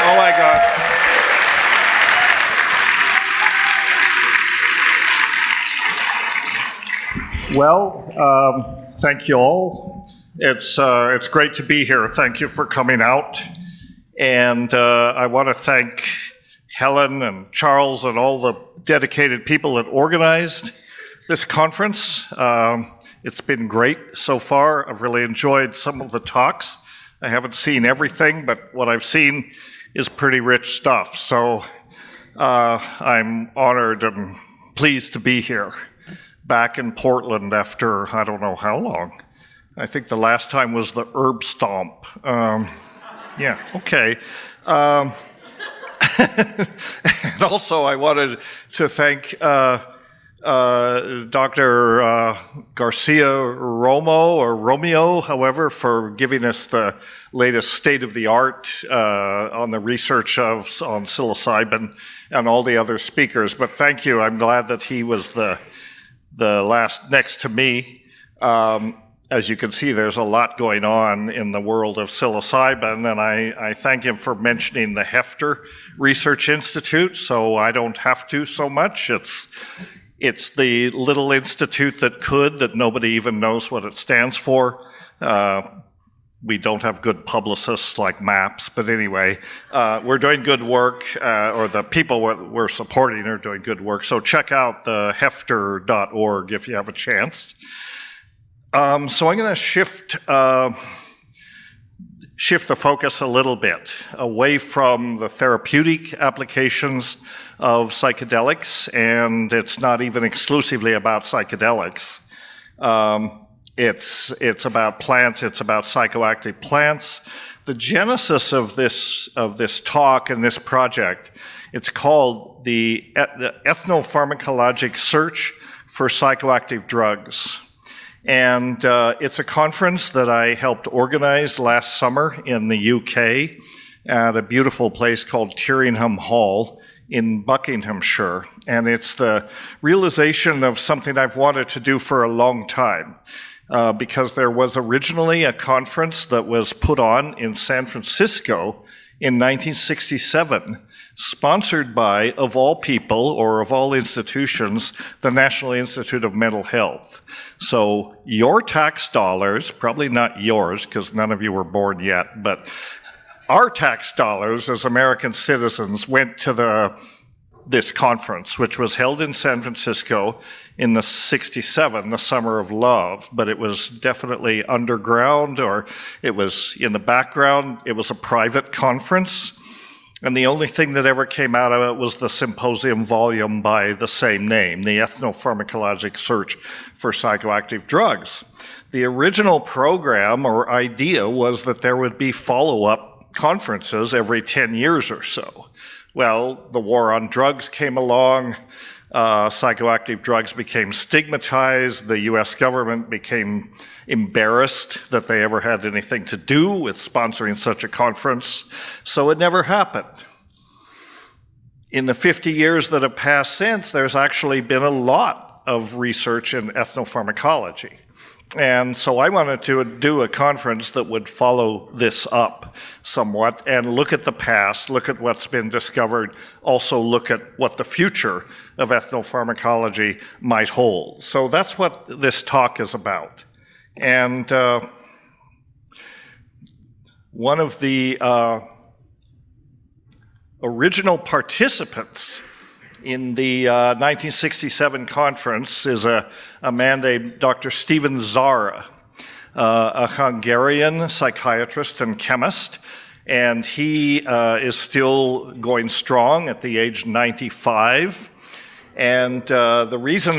Oh my God. Well, thank you all. It's great to be here. Thank you for coming out. And I want to thank Helen and Charles and all the dedicated people that organized this conference. It's been great so far. I've really enjoyed some of the talks. I haven't seen everything, but what I've seen is pretty rich stuff. So I'm honored and pleased to be here, back in Portland after I don't know how long. I think the last time was the herb stomp. Yeah, okay. And also I wanted to thank Dr. Garcia Romo, or Romeo, however, for giving us the latest state-of-the-art on the research on psilocybin and all the other speakers. But thank you. I'm glad that he was the last next to me. As you can see, there's a lot going on in the world of psilocybin, and I thank him for mentioning the Hefter Research Institute, so I don't have to so much. It's the little institute that nobody even knows what it stands for. We don't have good publicists like MAPS, but anyway, we're doing good work, or the people we're supporting are doing good work, so check out the hefter.org if you have a chance. So I'm going to shift the focus a little bit away from the therapeutic applications of psychedelics, and it's not even exclusively about psychedelics. It's about plants, it's about psychoactive plants. The genesis of this talk and this project, it's called the Ethnopharmacologic Search for Psychoactive Drugs. And it's a conference that I helped organize last summer in the UK at a beautiful place called Tyringham Hall in Buckinghamshire. And it's the realization of something I've wanted to do for a long time, because there was originally a conference that was put on in San Francisco in 1967, sponsored by, of all people, or of all institutions, the National Institute of Mental Health. So your tax dollars, probably not yours, because none of you were born yet, but our tax dollars as American citizens went to this conference, which was held in San Francisco in the '67, the Summer of Love, but it was definitely underground, or it was in the background. It was a private conference, and the only thing that ever came out of it was the symposium volume by the same name, the Ethnopharmacologic Search for Psychoactive Drugs. The original program or idea was that there would be follow-up conferences every 10 years or so. Well, the war on drugs came along, psychoactive drugs became stigmatized, the US government became embarrassed that they ever had anything to do with sponsoring such a conference, so it never happened. In the 50 years that have passed since, there's actually been a lot of research in ethnopharmacology. And so I wanted to do a conference that would follow this up somewhat and look at the past, look at what's been discovered, also look at what the future of ethnopharmacology might hold. So that's what this talk is about. And one of the original participants in the 1967 conference is a man named Dr. Stephen Zara, a Hungarian psychiatrist and chemist, and he is still going strong at the age 95. And the reason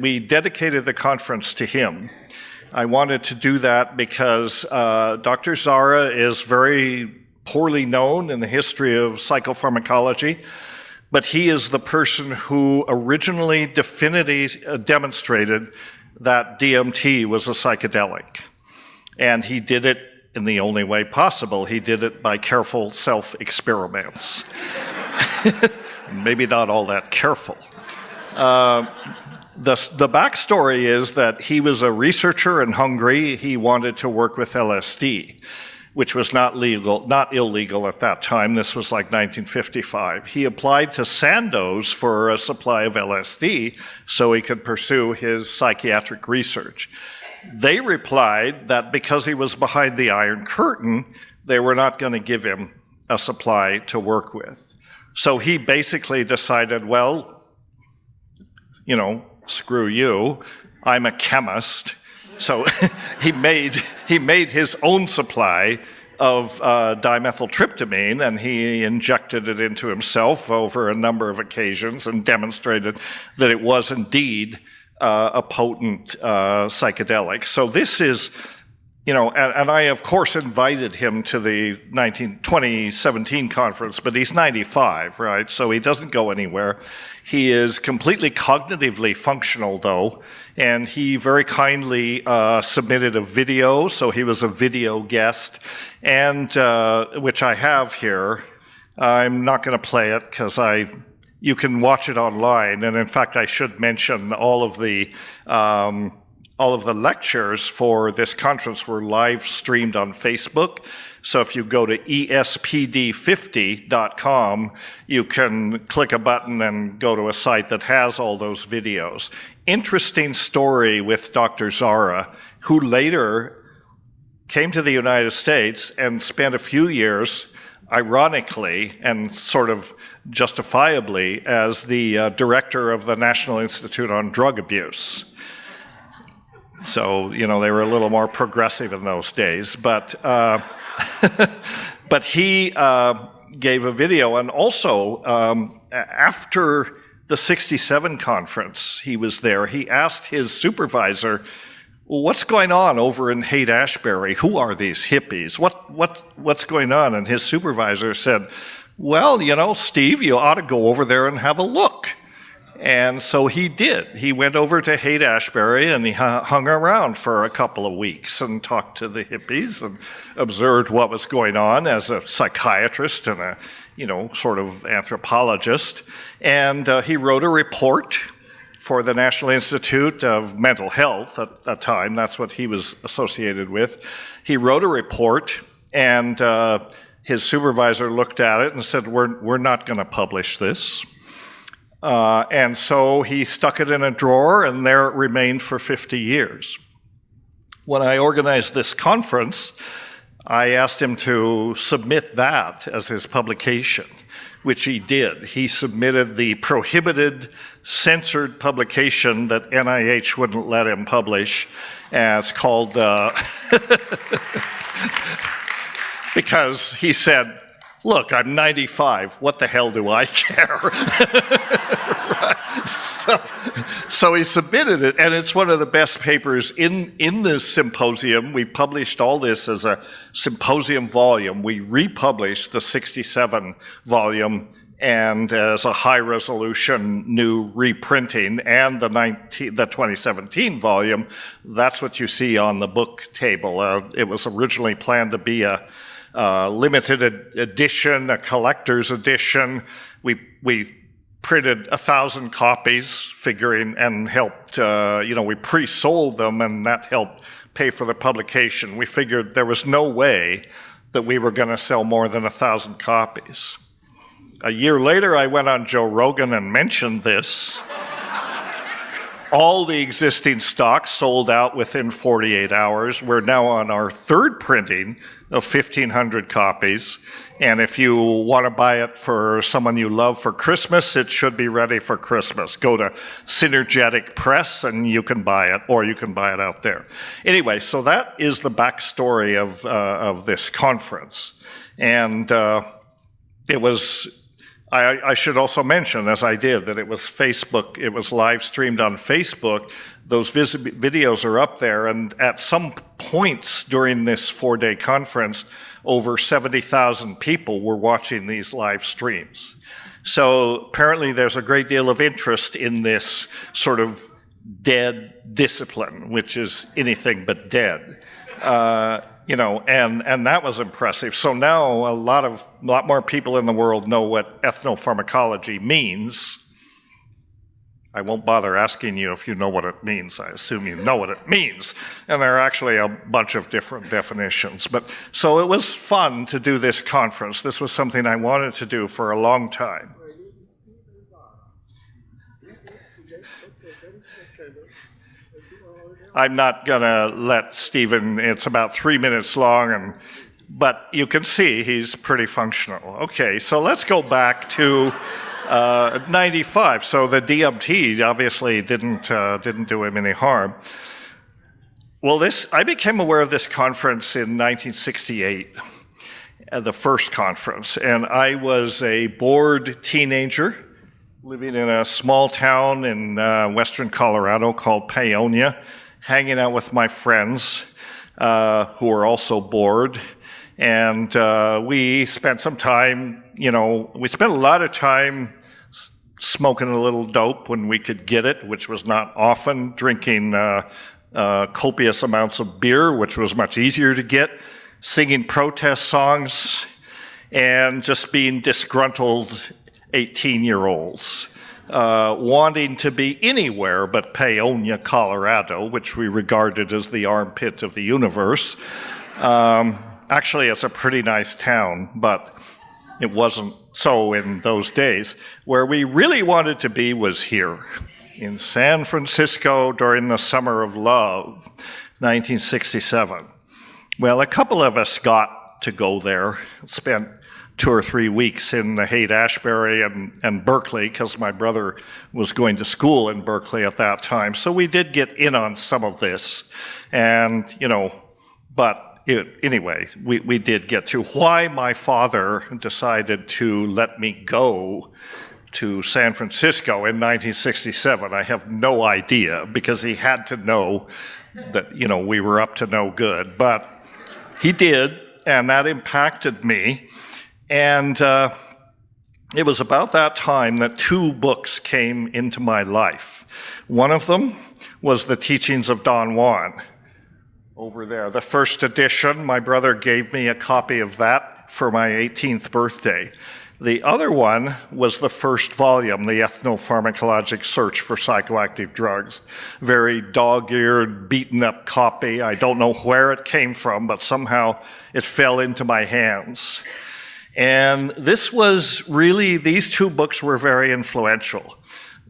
we dedicated the conference to him, I wanted to do that because Dr. Zara is very poorly known in the history of psychopharmacology. But he is the person who originally definitively demonstrated that DMT was a psychedelic. And he did it in the only way possible. He did it by careful self-experiments. Maybe not all that careful. The backstory is that he was a researcher in Hungary. He wanted to work with LSD, which was not illegal at that time. This was like 1955. He applied to Sandoz for a supply of LSD so he could pursue his psychiatric research. They replied that because he was behind the Iron Curtain, they were not going to give him a supply to work with. So he basically decided, well, you know, screw you, I'm a chemist. So he made his own supply of dimethyltryptamine, and he injected it into himself over a number of occasions and demonstrated that it was indeed a potent psychedelic. So this is, you know, and I of course invited him to the 2017 conference, but he's 95, right? So he doesn't go anywhere. He is completely cognitively functional though, and he very kindly submitted a video, so he was a video guest, and which I have here. I'm not going to play it because you can watch it online, and in fact I should mention all of the lectures for this conference were live streamed on Facebook. So if you go to espd50.com, you can click a button and go to a site that has all those videos. Interesting story with Dr. Zara, who later came to the United States and spent a few years, ironically and sort of justifiably, as the director of the National Institute on Drug Abuse. So, you know, they were a little more progressive in those days, but but he gave a video, and also after the 67 conference he was there, he asked his supervisor, well, what's going on over in Haight-Ashbury? Who are these hippies? What's going on? And his supervisor said, well, you know, Steve, you ought to go over there and have a look. And so he did. He went over to Haight-Ashbury and he hung around for a couple of weeks and talked to the hippies and observed what was going on as a psychiatrist and a, you know, sort of anthropologist. And he wrote a report for the National Institute of Mental Health at that time. That's what he was associated with. He wrote a report, and his supervisor looked at it and said, we're not going to publish this. And so he stuck it in a drawer, and there it remained for 50 years. When I organized this conference, I asked him to submit that as his publication, which he did. He submitted the prohibited, censored publication that NIH wouldn't let him publish. And it's called, because he said, look, I'm 95, what the hell do I care? Right. So he submitted it, and it's one of the best papers in this symposium. We published all this as a symposium volume. We republished the 67 volume and as a high-resolution new reprinting, and the 2017 volume. That's what you see on the book table. It was originally planned to be a limited edition, a collector's edition. We printed 1,000 copies, figuring, and helped, we pre-sold them, and that helped pay for the publication. We figured there was no way that we were going to sell more than 1,000 copies. A year later, I went on Joe Rogan and mentioned this. All the existing stocks sold out within 48 hours. We're now on our third printing of 1,500 copies. And if you want to buy it for someone you love for Christmas, it should be ready for Christmas. Go to Synergetic Press and you can buy it, or you can buy it out there. Anyway, so that is the backstory of this conference. And it was... I should also mention, as I did, that it was Facebook, it was live streamed on Facebook. Those videos are up there, and at some points during this 4-day conference, over 70,000 people were watching these live streams. So apparently there's a great deal of interest in this sort of dead discipline, which is anything but dead. And that was impressive. So now a lot more people in the world know what ethnopharmacology means. I won't bother asking you if you know what it means. I assume you know what it means. And there are actually a bunch of different definitions. So it was fun to do this conference. This was something I wanted to do for a long time. I'm not going to let Stephen, it's about 3 minutes long, but you can see he's pretty functional. Okay, so let's go back to 95. So the DMT obviously didn't do him any harm. Well, I became aware of this conference in 1968, the first conference, and I was a bored teenager living in a small town in western Colorado called Paonia, hanging out with my friends who were also bored. And we spent some time, we spent a lot of time smoking a little dope when we could get it, which was not often, drinking copious amounts of beer, which was much easier to get, singing protest songs, and just being disgruntled 18-year-olds. Wanting to be anywhere but Paonia, Colorado, which we regarded as the armpit of the universe. Actually, it's a pretty nice town, but it wasn't so in those days. Where we really wanted to be was here, in San Francisco during the Summer of Love, 1967. Well, a couple of us got to go there, spent 2 or 3 weeks in the Haight-Ashbury and Berkeley, because my brother was going to school in Berkeley at that time. So we did get in on some of this. And, anyway, we did get to. Why my father decided to let me go to San Francisco in 1967, I have no idea, because he had to know that, we were up to no good. But he did, and that impacted me. And it was about that time that 2 books came into my life. One of them was The Teachings of Don Juan, over there. The first edition, my brother gave me a copy of that for my 18th birthday. The other one was the first volume, The Ethnopharmacologic Search for Psychoactive Drugs. Very dog-eared, beaten-up copy. I don't know where it came from, but somehow it fell into my hands. And these 2 books were very influential.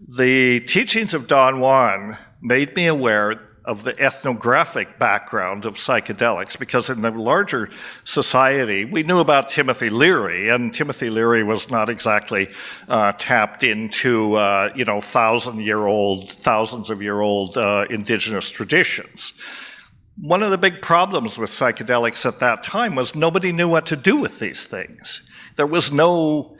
The Teachings of Don Juan made me aware of the ethnographic background of psychedelics, because in the larger society, we knew about Timothy Leary, and Timothy Leary was not exactly tapped into, thousands of year old indigenous traditions. One of the big problems with psychedelics at that time was nobody knew what to do with these things. There was no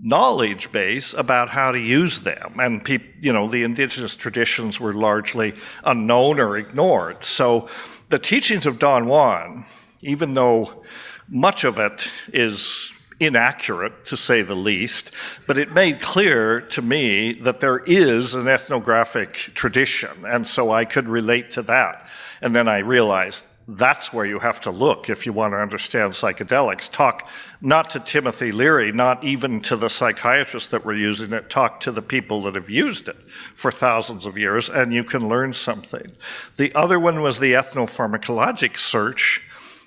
knowledge base about how to use them, and the indigenous traditions were largely unknown or ignored. So the Teachings of Don Juan, even though much of it is inaccurate, to say the least, but it made clear to me that there is an ethnographic tradition, and so I could relate to that. And then I realized that's where you have to look if you want to understand psychedelics. Talk not to Timothy Leary, not even to the psychiatrists that were using it, talk to the people that have used it for thousands of years, and you can learn something. The other one was the ethnopharmacologic search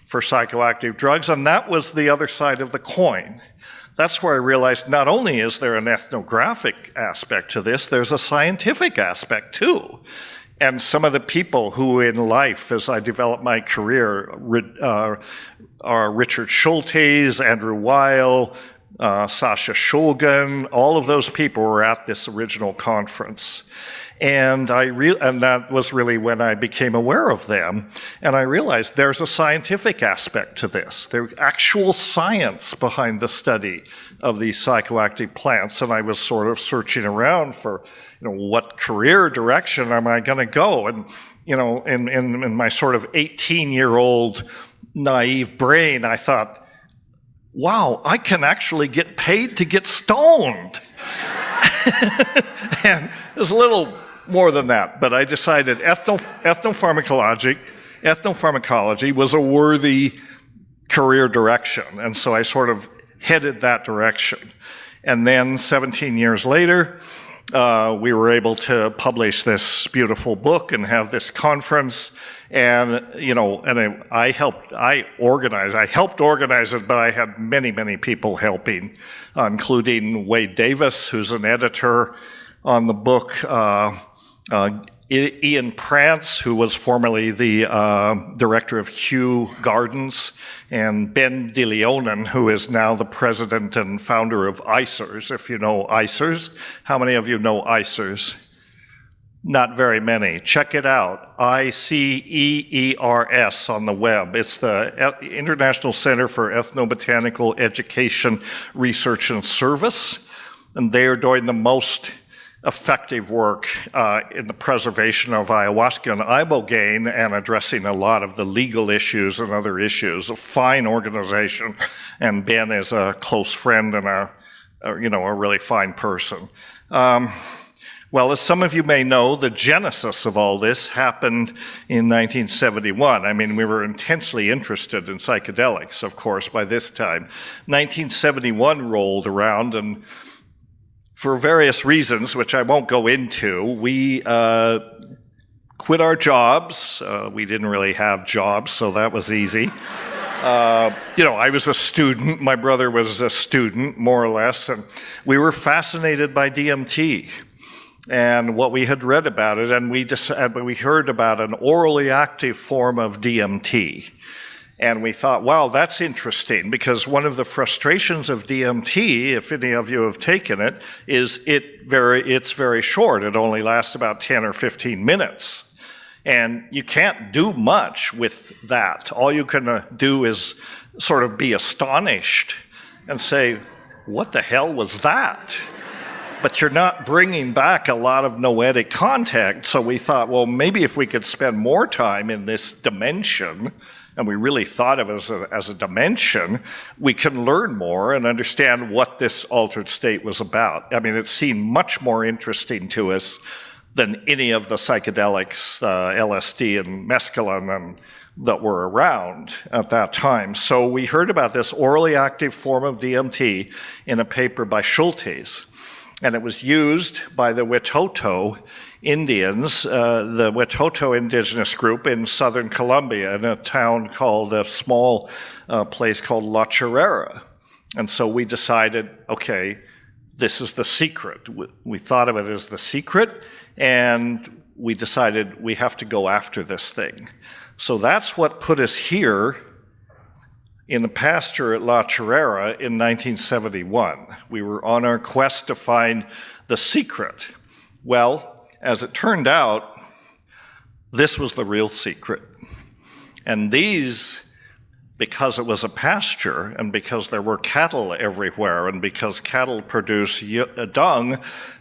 for psychoactive drugs, and that was the other side of the coin. That's where I realized not only is there an ethnographic aspect to this, there's a scientific aspect too. And some of the people who in life, as I developed my career, are Richard Schultes, Andrew Weil, Sasha Shulgin, all of those people were at this original conference. And that was really when I became aware of them. And I realized there's a scientific aspect to this. There's actual science behind the study of these psychoactive plants. And I was sort of searching around for, what career direction am I going to go? And, in my sort of 18-year-old naive brain, I thought, wow, I can actually get paid to get stoned. And it was a little more than that, but I decided ethnopharmacologic, ethnopharmacology was a worthy career direction, and so I sort of headed that direction. And then 17 years later, we were able to publish this beautiful book and have this conference, and I helped organize it, but I had many people helping, including Wade Davis, who's an editor on the book, Ian Prance, who was formerly the director of Kew Gardens, and Ben DeLeonen, who is now the president and founder of ICERS, if you know ICERS. How many of you know ICERS? Not very many. Check it out, ICEERS on the web. It's the International Center for Ethnobotanical Education, Research, and Service, and they are doing the most effective work in the preservation of ayahuasca and ibogaine and addressing a lot of the legal issues and other issues. A fine organization, and Ben is a close friend and a really fine person. Well, as some of you may know, the genesis of all this happened in 1971. I mean, we were intensely interested in psychedelics, of course, by this time. 1971 rolled around, and for various reasons, which I won't go into, we quit our jobs. We didn't really have jobs, so that was easy. I was a student, my brother was a student, more or less, and we were fascinated by DMT and what we had read about it, and we heard about an orally active form of DMT. And we thought, wow, that's interesting, because one of the frustrations of DMT, if any of you have taken it, is it's very short. It only lasts about 10 or 15 minutes. And you can't do much with that. All you can do is sort of be astonished and say, what the hell was that? But you're not bringing back a lot of noetic contact. So we thought, well, maybe if we could spend more time in this dimension, and we really thought of it as a dimension, we can learn more and understand what this altered state was about. I mean, it seemed much more interesting to us than any of the psychedelics, LSD and mescaline, that were around at that time. So we heard about this orally active form of DMT in a paper by Schultes, and it was used by the Witoto Indians, the Witoto indigenous group in southern Colombia, in a small place called La Chorrera. And so we decided, okay, this is the secret. We thought of it as the secret, and we decided we have to go after this thing. So that's what put us here in the pasture at La Chorrera in 1971. We were on our quest to find the secret. Well, as it turned out, this was the real secret. And these, because it was a pasture, and because there were cattle everywhere, and because cattle produce dung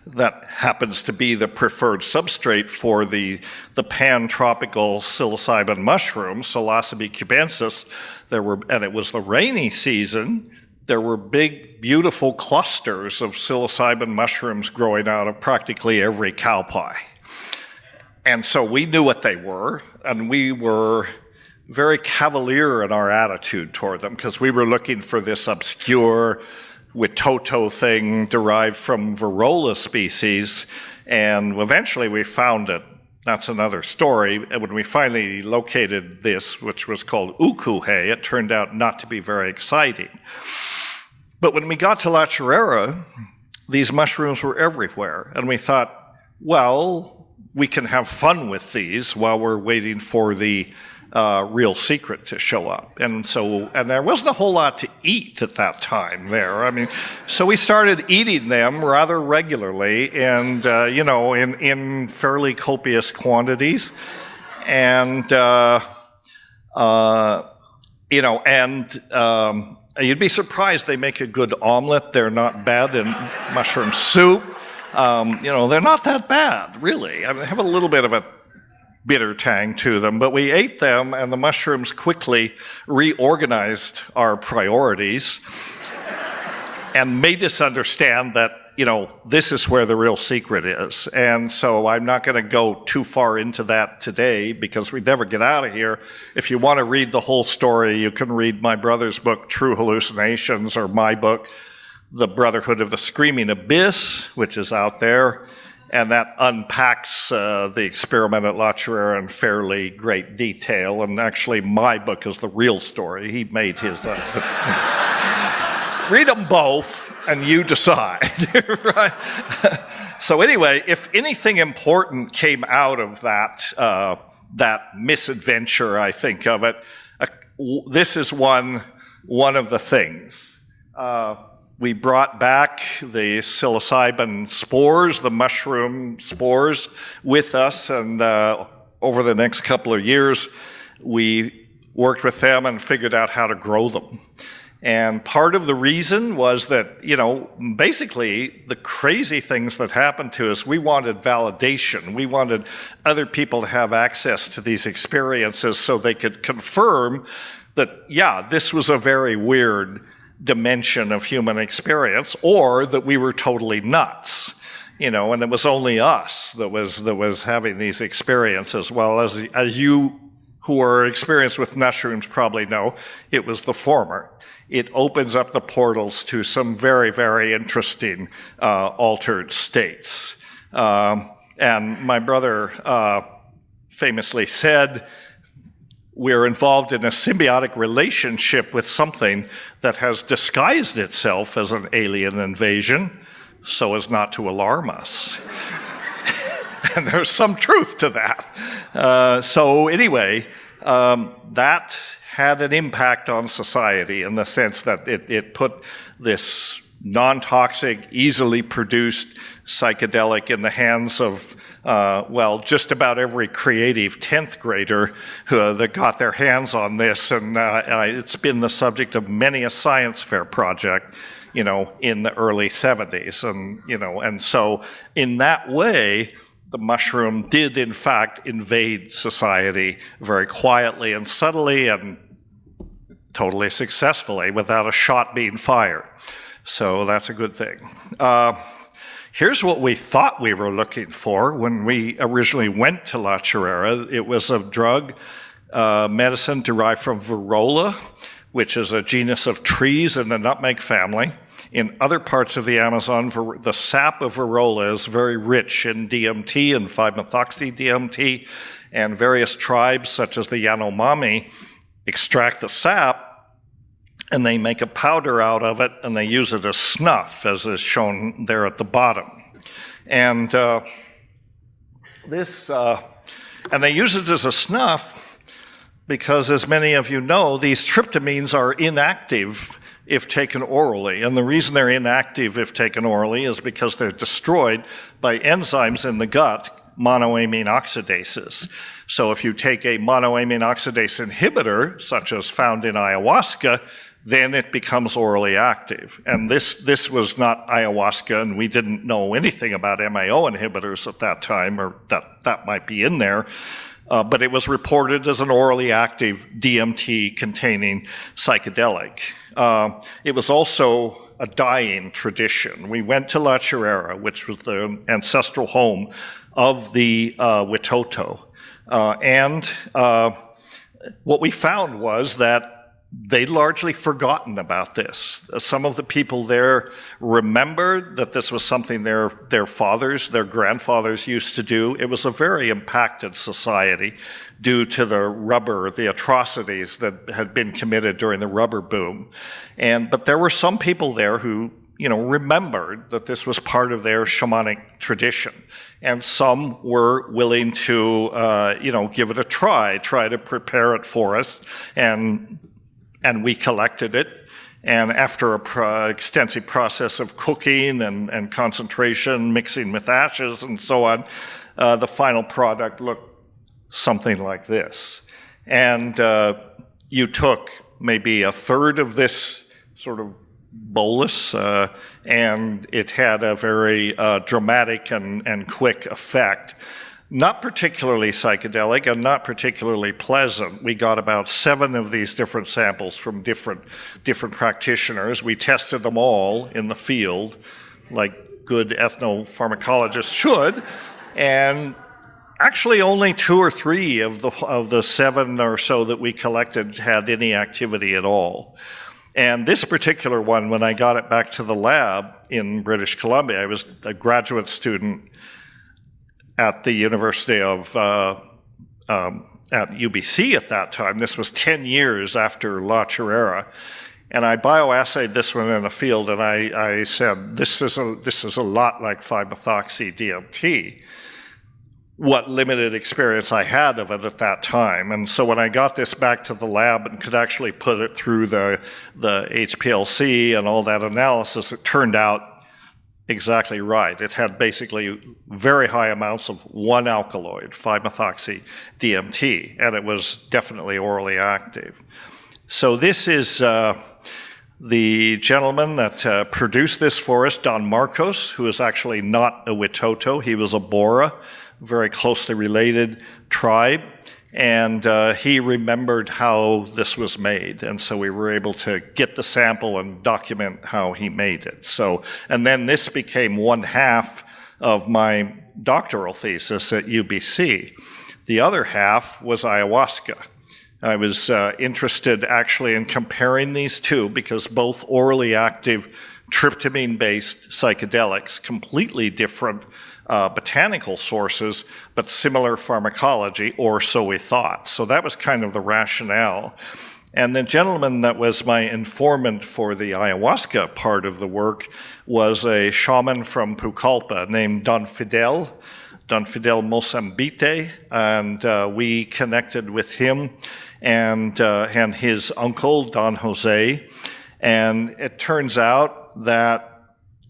that happens to be the preferred substrate for the pan-tropical psilocybin mushroom, Psilocybe cubensis, and it was the rainy season, there were big, beautiful clusters of psilocybin mushrooms growing out of practically every cow pie. And so we knew what they were, and we were very cavalier in our attitude toward them, because we were looking for this obscure Witoto thing derived from Varroa species, and eventually we found it. That's another story. And when we finally located this, which was called ukuhe, it turned out not to be very exciting. But when we got to La Chorrera, these mushrooms were everywhere, and we thought, well, we can have fun with these while we're waiting for the real secret to show up. And there wasn't a whole lot to eat at that time there. I mean, so we started eating them rather regularly and, in fairly copious quantities. And, you'd be surprised they make a good omelet. They're not bad in mushroom soup. They're not that bad, really. I mean, they have a little bit of a bitter tang to them, but we ate them, and the mushrooms quickly reorganized our priorities and made us understand that, this is where the real secret is. And so I'm not going to go too far into that today because we'd never get out of here. If you want to read the whole story, you can read my brother's book, True Hallucinations, or my book, The Brotherhood of the Screaming Abyss, which is out there. And that unpacks the experiment at La Chorrera in fairly great detail. And actually, my book is the real story. He made his. Read them both, and you decide. Right? So anyway, if anything important came out of that misadventure, I think of it, this is one of the things. We brought back the psilocybin spores, the mushroom spores, with us, and over the next couple of years, we worked with them and figured out how to grow them. And part of the reason was that, basically the crazy things that happened to us, we wanted validation. We wanted other people to have access to these experiences so they could confirm that, yeah, this was a very weird dimension of human experience, or that we were totally nuts, and it was only us that was having these experiences. Well, as you who are experienced with mushrooms probably know, it was the former. It opens up the portals to some very, very interesting altered states. And my brother famously said, we're involved in a symbiotic relationship with something that has disguised itself as an alien invasion so as not to alarm us. And there's some truth to that. So anyway, that had an impact on society in the sense that it put this non-toxic, easily produced psychedelic in the hands of, just about every creative 10th grader that got their hands on this. And it's been the subject of many a science fair project, in the early 70s. And so in that way, the mushroom did, in fact, invade society very quietly and subtly and totally successfully without a shot being fired. So that's a good thing. Here's what we thought we were looking for when we originally went to La Chorrera. It was a drug medicine derived from Varrola, which is a genus of trees in the nutmeg family. In other parts of the Amazon, the sap of Varrola is very rich in DMT and 5-methoxy-DMT, and various tribes, such as the Yanomami, extract the sap, and they make a powder out of it, and they use it as snuff, as is shown there at the bottom. And and they use it as a snuff because, as many of you know, these tryptamines are inactive if taken orally. And the reason they're inactive if taken orally is because they're destroyed by enzymes in the gut, monoamine oxidases. So if you take a monoamine oxidase inhibitor, such as found in ayahuasca, then it becomes orally active. And this was not ayahuasca, and we didn't know anything about MAO inhibitors at that time, or that might be in there. But it was reported as an orally active DMT-containing psychedelic. It was also a dying tradition. We went to La Chorrera, which was the ancestral home of the Witoto. And what we found was that they'd largely forgotten about this. Some of the people there remembered that this was something their fathers, their grandfathers used to do. It was a very impacted society due to the atrocities that had been committed during the rubber boom. But there were some people there who, remembered that this was part of their shamanic tradition. And some were willing to, give it a try to prepare it for us. And we collected it, and after an extensive process of cooking and concentration, mixing with ashes and so on, the final product looked something like this. And you took maybe a third of this sort of bolus, and it had a very dramatic and quick effect. Not particularly psychedelic and not particularly pleasant. We got about 7 of these different samples from different practitioners. We tested them all in the field, like good ethnopharmacologists should, and actually only 2 or 3 of the 7 or so that we collected had any activity at all. And this particular one, when I got it back to the lab in British Columbia, I was a graduate student at the University of, at UBC at that time. This was 10 years after La Chirera. And I bioassayed this one in the field, and I said, this is a lot like 5-methoxy-DMT. What limited experience I had of it at that time. And so when I got this back to the lab and could actually put it through the HPLC and all that analysis, it turned out exactly right. It had basically very high amounts of one alkaloid, 5-methoxy-DMT, and it was definitely orally active. So this is the gentleman that produced this for us, Don Marcos, who is actually not a Witoto. He was a Bora, very closely related tribe, and he remembered how this was made, and so we were able to get the sample and document how he made it. So, and then this became 1/2 of my doctoral thesis at UBC. The other half was ayahuasca. I was interested actually in comparing these two because both orally active tryptamine-based psychedelics, completely different botanical sources, but similar pharmacology, or so we thought. So that was kind of the rationale. And the gentleman that was my informant for the ayahuasca part of the work was a shaman from Pucallpa named Don Fidel Mosambite, and we connected with him and his uncle, Don Jose. And it turns out that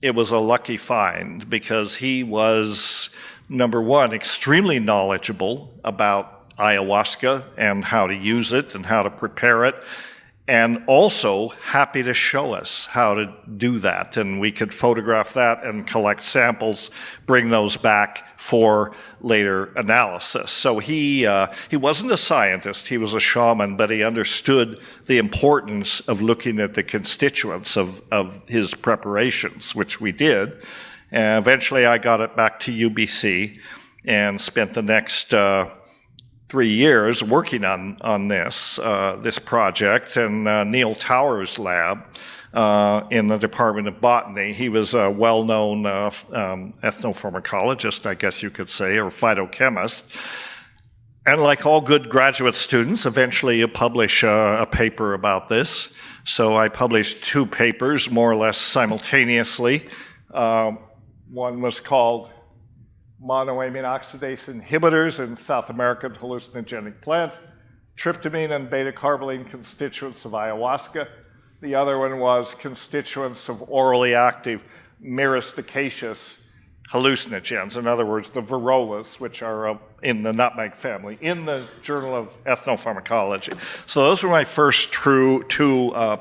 it was a lucky find because he was, number one, extremely knowledgeable about ayahuasca and how to use it and how to prepare it, and also happy to show us how to do that. And we could photograph that and collect samples, bring those back for later analysis. So he wasn't a scientist, he was a shaman, but he understood the importance of looking at the constituents of his preparations, which we did. And eventually I got it back to UBC and spent the next 3 years working on this project, and Neil Towers' lab in the Department of Botany. He was a well-known ethnopharmacologist, I guess you could say, or phytochemist. And like all good graduate students, eventually you publish a paper about this. So I published 2 papers more or less simultaneously. One was called Monoamine Oxidase Inhibitors in South American Hallucinogenic Plants, Tryptamine and Beta-Carboline Constituents of Ayahuasca. The other one was Constituents of Orally Active Myristicaceous Hallucinogens, in other words, the Verolas, which are in the nutmeg family, in the Journal of Ethnopharmacology. So those were my first two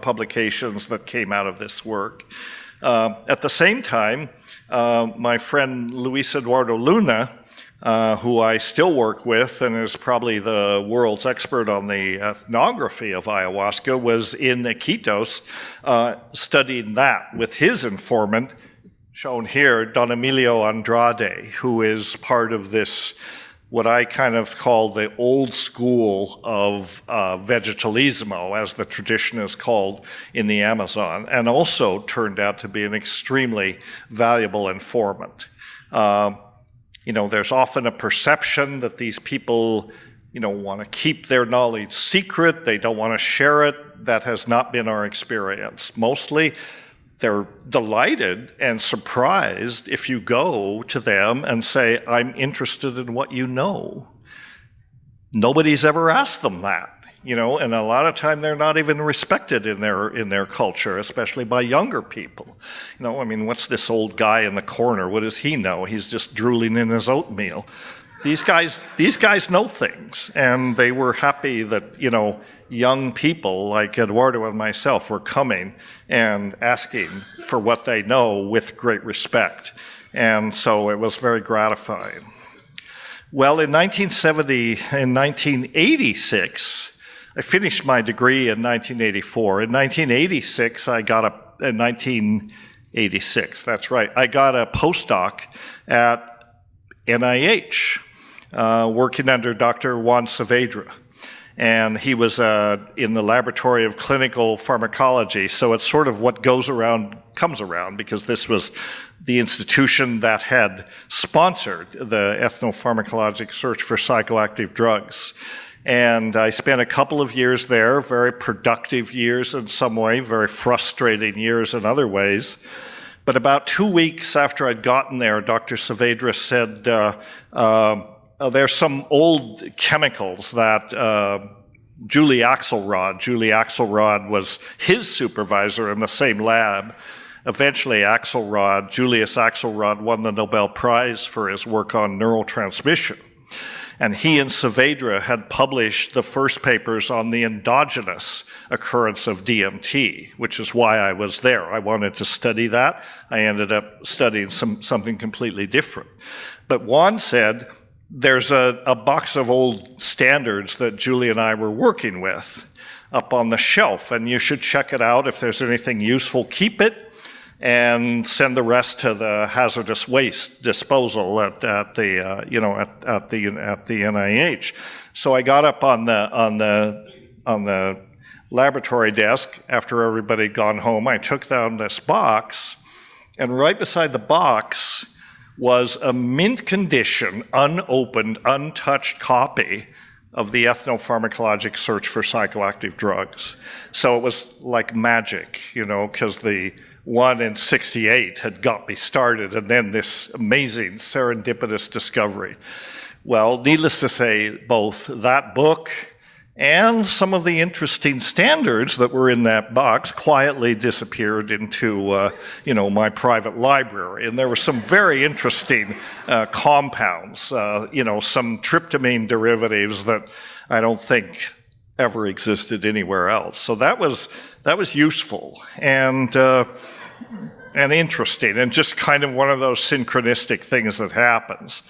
publications that came out of this work. At the same time, my friend Luis Eduardo Luna, who I still work with and is probably the world's expert on the ethnography of ayahuasca, was in Iquitos studying that with his informant, shown here, Don Emilio Andrade, who is part of this, what I kind of call the old school of vegetalismo, as the tradition is called in the Amazon, and also turned out to be an extremely valuable informant. There's often a perception that these people, want to keep their knowledge secret. They don't want to share it. That has not been our experience. Mostly, they're delighted and surprised if you go to them and say, I'm interested in what you know. Nobody's ever asked them that, and a lot of time they're not even respected in their culture, especially by younger people. What's this old guy in the corner? What does he know? He's just drooling in his oatmeal. These guys know things, and they were happy that, young people like Eduardo and myself were coming and asking for what they know with great respect. And so it was very gratifying. Well, in 1986, I finished my degree in 1984. In 1986, I got in 86, that's right. I got a postdoc at NIH, working under Dr. Juan Saavedra. And he was in the laboratory of clinical pharmacology. So it's sort of what goes around comes around, because this was the institution that had sponsored the ethnopharmacologic search for psychoactive drugs. And I spent a couple of years there, very productive years in some way, very frustrating years in other ways. But about 2 weeks after I'd gotten there, Dr. Saavedra said, there's some old chemicals that Julie Axelrod was his supervisor in the same lab. Eventually, Julius Axelrod won the Nobel Prize for his work on neurotransmission. And he and Saavedra had published the first papers on the endogenous occurrence of DMT, which is why I was there. I wanted to study that. I ended up studying something completely different. But Juan said, there's a box of old standards that Julie and I were working with up on the shelf, and you should check it out. If there's anything useful, keep it, and send the rest to the hazardous waste disposal at the NIH. So I got up on the laboratory desk after everybody had gone home. I took down this box, and right beside the box was a mint condition, unopened, untouched copy of the ethnopharmacologic search for psychoactive drugs. So it was like magic, because the one in 68 had got me started, and then this amazing serendipitous discovery. Well, needless to say, both that book and some of the interesting standards that were in that box quietly disappeared into, my private library. And there were some very interesting compounds, some tryptamine derivatives that I don't think ever existed anywhere else. So that was useful and interesting, and just kind of one of those synchronistic things that happens.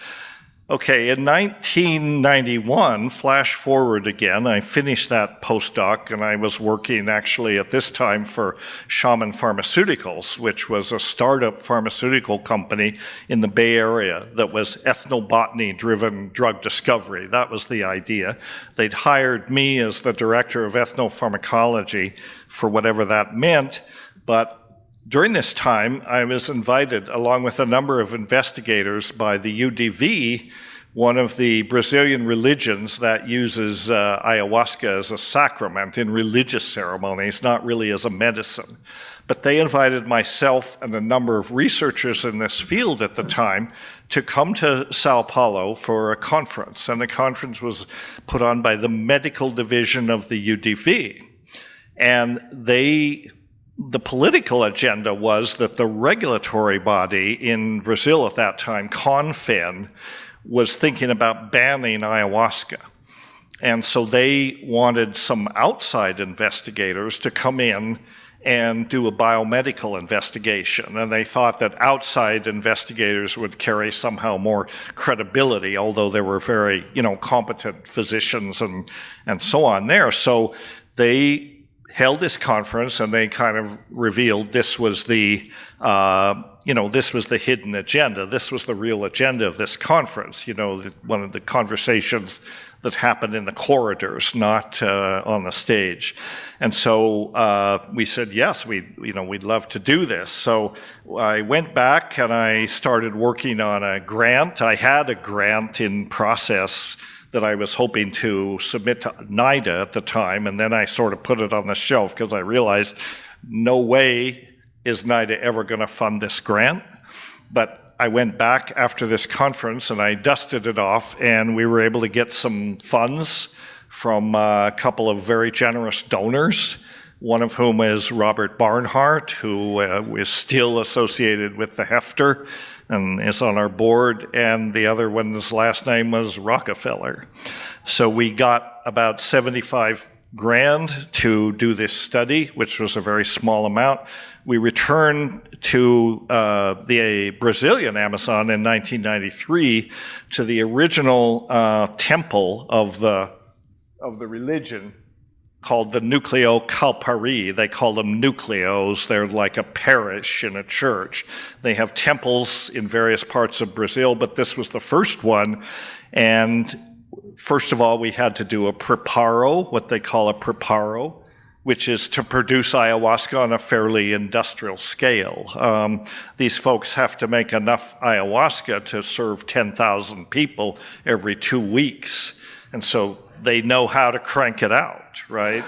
Okay, in 1991, flash forward again, I finished that postdoc, and I was working actually at this time for Shaman Pharmaceuticals, which was a startup pharmaceutical company in the Bay Area that was ethnobotany-driven drug discovery. That was the idea. They'd hired me as the director of ethnopharmacology for whatever that meant, but during this time, I was invited, along with a number of investigators, by the UDV, one of the Brazilian religions that uses ayahuasca as a sacrament in religious ceremonies, not really as a medicine. But they invited myself and a number of researchers in this field at the time to come to Sao Paulo for a conference. And the conference was put on by the medical division of the UDV. And the political agenda was that the regulatory body in Brazil at that time, CONFEN, was thinking about banning ayahuasca. And so they wanted some outside investigators to come in and do a biomedical investigation. And they thought that outside investigators would carry somehow more credibility, although there were very, competent physicians and so on there. So they held this conference, and they kind of revealed this was the hidden agenda. This was the real agenda of this conference. One of the conversations that happened in the corridors, not on the stage. And so we said, yes, we'd love to do this. So I went back and I started working on a grant. I had a grant in process that I was hoping to submit to NIDA at the time, and then I sort of put it on the shelf because I realized no way is NIDA ever going to fund this grant. But I went back after this conference and I dusted it off, and we were able to get some funds from a couple of very generous donors, one of whom is Robert Barnhart, who is still associated with the Hefter and is on our board, and the other one's last name was Rockefeller. So we got about 75 grand to do this study, which was a very small amount. We returned to the Brazilian Amazon in 1993 to the original temple of the religion, called the nucleocalpari. They call them nucleos. They're like a parish in a church. They have temples in various parts of Brazil, but this was the first one. And first of all, we had to do a preparo, what they call a preparo, which is to produce ayahuasca on a fairly industrial scale. These folks have to make enough ayahuasca to serve 10,000 people every 2 weeks. And so they know how to crank it out, right?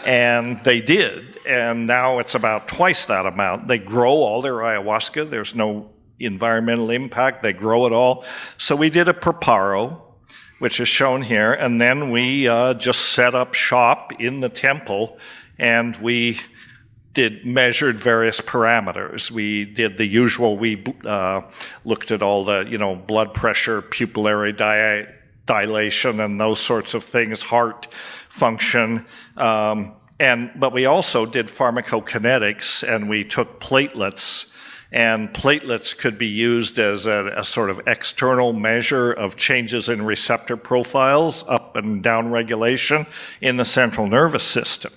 And they did. And now it's about twice that amount. They grow all their ayahuasca. There's no environmental impact. They grow it all. So we did a preparo, which is shown here, and then we just set up shop in the temple, and we measured various parameters. We did the usual. We looked at all the, blood pressure, pupillary dilation, and those sorts of things, heart function, but we also did pharmacokinetics, and we took platelets. And platelets could be used as a sort of external measure of changes in receptor profiles, up and down regulation in the central nervous system.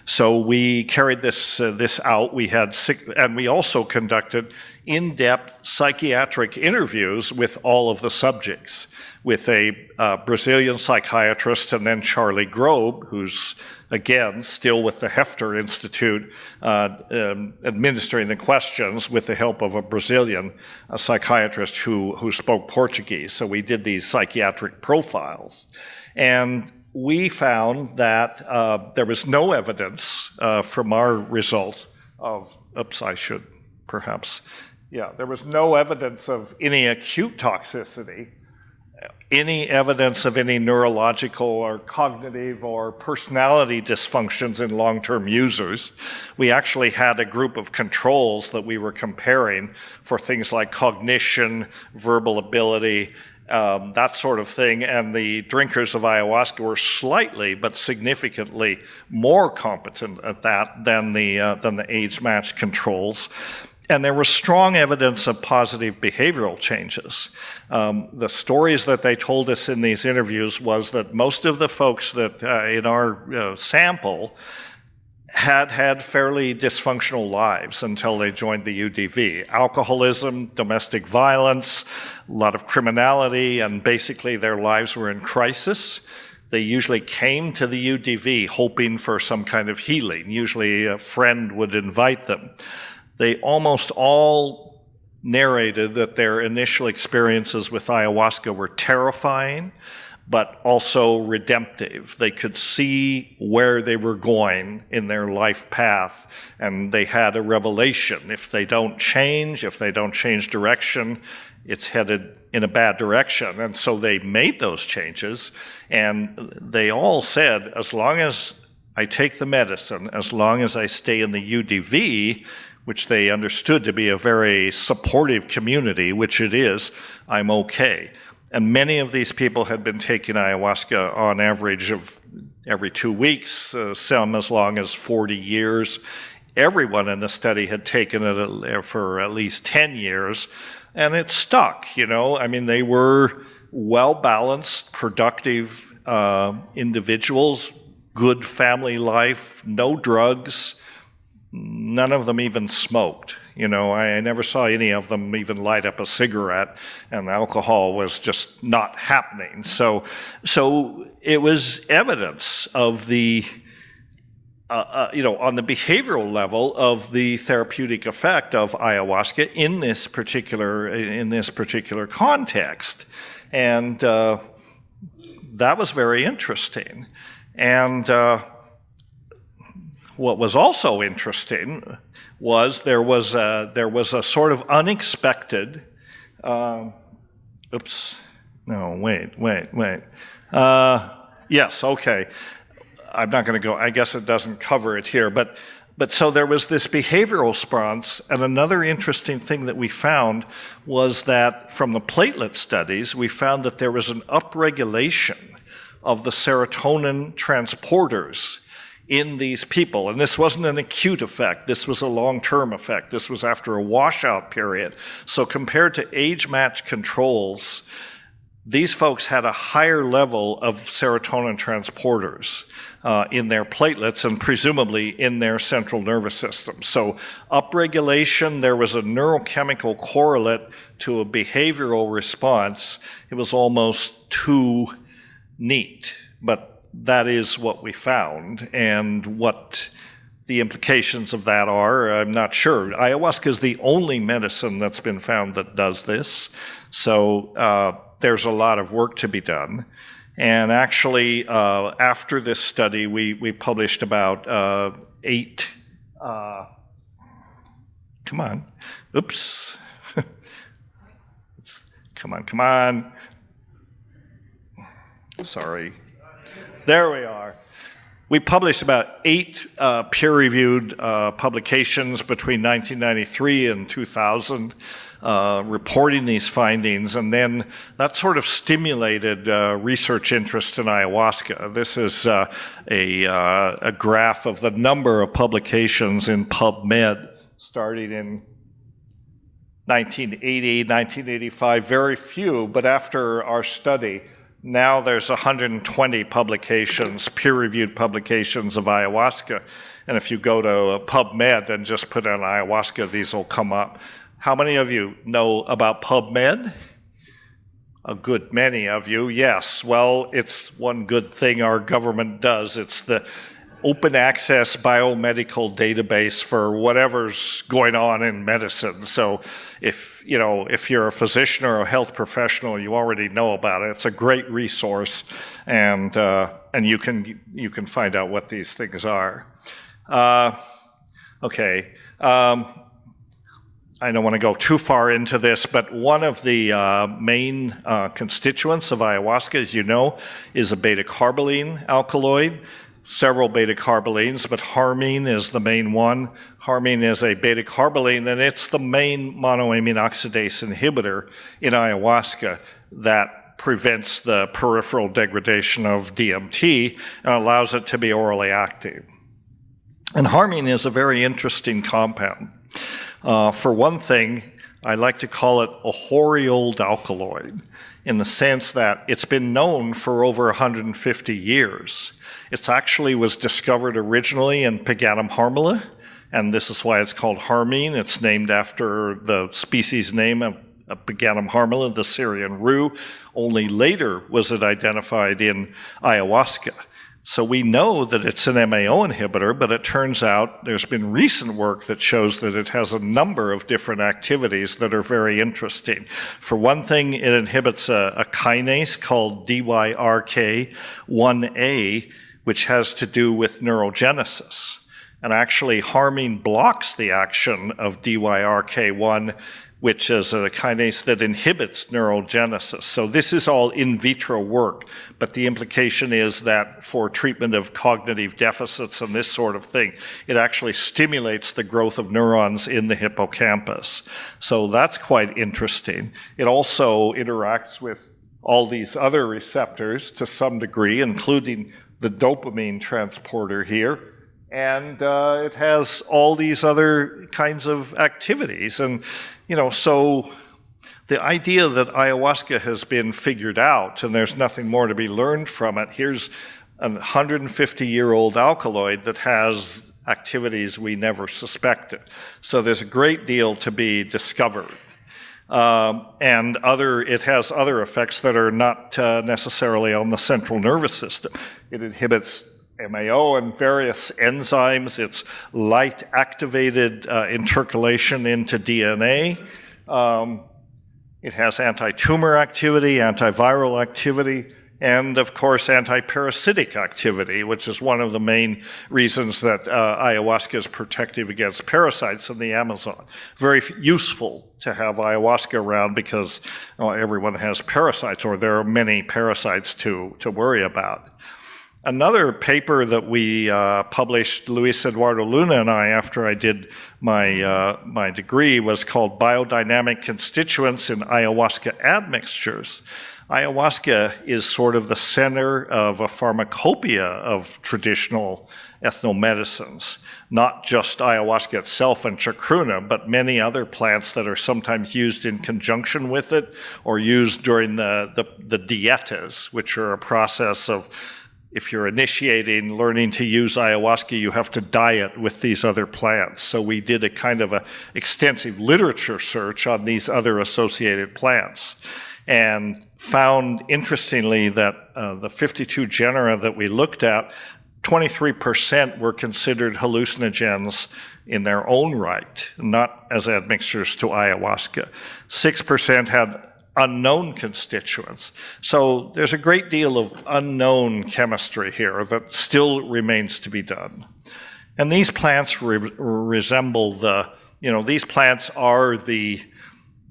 So we carried this out. And we also conducted in-depth psychiatric interviews with all of the subjects, with a Brazilian psychiatrist, and then Charlie Grobe, who's again still with the Hefter Institute, administering the questions with the help of a Brazilian psychiatrist who spoke Portuguese. So we did these psychiatric profiles, and we found that there was no evidence from our result of, there was no evidence of any acute toxicity, any evidence of any neurological or cognitive or personality dysfunctions in long-term users. We actually had a group of controls that we were comparing for things like cognition, verbal ability, that sort of thing, and the drinkers of ayahuasca were slightly but significantly more competent at that than the age-matched controls. And there was strong evidence of positive behavioral changes. The stories that they told us in these interviews was that most of the folks that in our sample had fairly dysfunctional lives until they joined the UDV. Alcoholism, domestic violence, a lot of criminality, and basically their lives were in crisis. They usually came to the UDV hoping for some kind of healing. Usually a friend would invite them. They almost all narrated that their initial experiences with ayahuasca were terrifying, but also redemptive. They could see where they were going in their life path, and they had a revelation. If they don't change direction, it's headed in a bad direction. And so they made those changes, and they all said, as long as I take the medicine, as long as I stay in the UDV, which they understood to be a very supportive community, which it is, I'm okay. And many of these people had been taking ayahuasca on average of every 2 weeks, some as long as 40 years. Everyone in the study had taken it for at least 10 years, and it stuck, I mean, they were well-balanced, productive individuals, good family life, no drugs. None of them even smoked. I never saw any of them even light up a cigarette, and alcohol was just not happening. So it was evidence of the, on the behavioral level of the therapeutic effect of ayahuasca in this particular context, and that was very interesting. And what was also interesting was there was a sort of unexpected, yes, okay. I'm not going to go, I guess it doesn't cover it here, but so there was this behavioral response, and another interesting thing that we found was that from the platelet studies, we found that there was an upregulation of the serotonin transporters in these people. And this wasn't an acute effect. This was a long-term effect. This was after a washout period. So compared to age-matched controls, these folks had a higher level of serotonin transporters in their platelets and presumably in their central nervous system. So upregulation, there was a neurochemical correlate to a behavioral response. It was almost too neat, but that is what we found. And what the implications of that are, I'm not sure. Ayahuasca is the only medicine that's been found that does this. So there's a lot of work to be done. And actually, after this study, we published about 8, come on, oops, come on, sorry, there we are. We published about 8 peer-reviewed publications between 1993 and 2000, reporting these findings, and then that sort of stimulated research interest in ayahuasca. This is a graph of the number of publications in PubMed starting in 1980, 1985, very few, but after our study, now there's 120 publications, peer-reviewed publications of ayahuasca, and if you go to PubMed and just put in ayahuasca, these will come up. How many of you know about PubMed? A good many of you, yes. Well, it's one good thing our government does. It's the open access biomedical database for whatever's going on in medicine. So if you're a physician or a health professional, you already know about it. It's a great resource, and you can find out what these things are. Okay. I don't want to go too far into this, but one of the main constituents of ayahuasca, as you know, is a beta-carboline alkaloid. Several beta-carbolines, but harmine is the main one. Harmine is a beta-carboline, and it's the main monoamine oxidase inhibitor in ayahuasca that prevents the peripheral degradation of DMT and allows it to be orally active. And harmine is a very interesting compound. For one thing, I like to call it a hoary old alkaloid, in the sense that it's been known for over 150 years. It actually was discovered originally in Paganum harmala, and this is why it's called harmine. It's named after the species name of Paganum harmala, the Syrian rue. Only later was it identified in ayahuasca. So we know that it's an MAO inhibitor, but it turns out there's been recent work that shows that it has a number of different activities that are very interesting. For one thing, it inhibits a kinase called DYRK1A, which has to do with neurogenesis. And actually, harmine blocks the action of DYRK1, which is a kinase that inhibits neurogenesis. So this is all in vitro work, but the implication is that for treatment of cognitive deficits and this sort of thing, it actually stimulates the growth of neurons in the hippocampus. So that's quite interesting. It also interacts with all these other receptors to some degree, including the dopamine transporter here. And it has all these other kinds of activities. And, so the idea that ayahuasca has been figured out and there's nothing more to be learned from it, here's a 150-year-old alkaloid that has activities we never suspected. So there's a great deal to be discovered. And it has other effects that are not necessarily on the central nervous system. It inhibits MAO and various enzymes. It's light-activated intercalation into DNA. It has anti-tumor activity, antiviral activity, and of course anti-parasitic activity, which is one of the main reasons that ayahuasca is protective against parasites in the Amazon. Very useful to have ayahuasca around because everyone has parasites, or there are many parasites to worry about. Another paper that we published, Luis Eduardo Luna and I, after I did my degree, was called Biodynamic Constituents in Ayahuasca Admixtures. Ayahuasca is sort of the center of a pharmacopoeia of traditional ethnomedicines, not just ayahuasca itself and chacruna, but many other plants that are sometimes used in conjunction with it or used during the dietas, which are a process of, if you're initiating, learning to use ayahuasca, you have to diet with these other plants. So we did a kind of extensive literature search on these other associated plants, and found, interestingly, that the 52 genera that we looked at, 23% were considered hallucinogens in their own right, not as admixtures to ayahuasca. 6% had unknown constituents. So there's a great deal of unknown chemistry here that still remains to be done. And these plants resemble these plants are the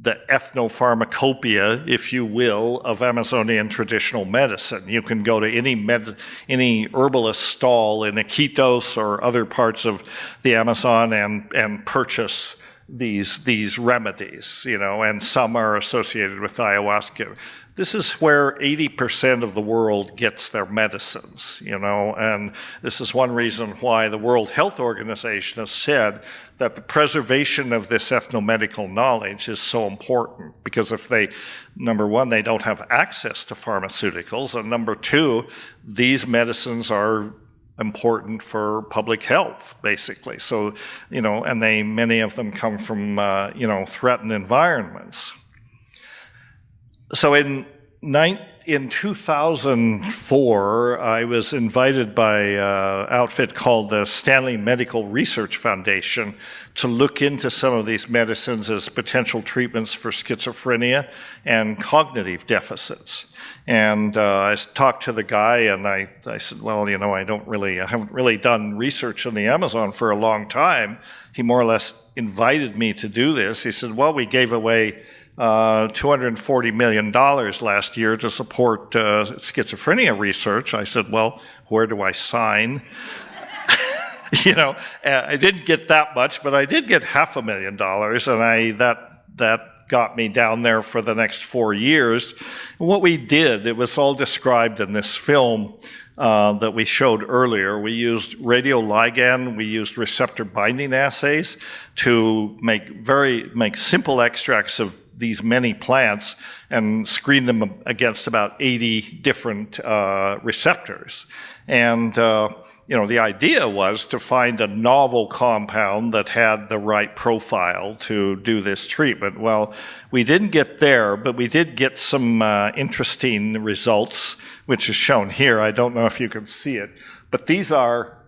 ethnopharmacopoeia, if you will, of Amazonian traditional medicine. You can go to any herbalist stall in Iquitos or other parts of the Amazon and purchase these remedies, and some are associated with ayahuasca. This is where 80% of the world gets their medicines, and this is one reason why the World Health Organization has said that the preservation of this ethnomedical knowledge is so important, because if number one, they don't have access to pharmaceuticals, and number two, these medicines are important for public health, basically. So, and many of them come from, threatened environments. So in 2004, I was invited by an outfit called the Stanley Medical Research Foundation to look into some of these medicines as potential treatments for schizophrenia and cognitive deficits. And I talked to the guy, and I said, well, I haven't really done research on the Amazon for a long time. He more or less invited me to do this. He said, well, we gave away $240 million last year to support schizophrenia research. I said, well, where do I sign? I didn't get that much, but I did get $500,000, and that got me down there for the next 4 years. And what we did, it was all described in this film that we showed earlier. We used radioligand, we used receptor binding assays to make simple extracts of these many plants and screen them against about 80 different receptors. And the idea was to find a novel compound that had the right profile to do this treatment. Well, we didn't get there, but we did get some interesting results, which is shown here. I don't know if you can see it, but these are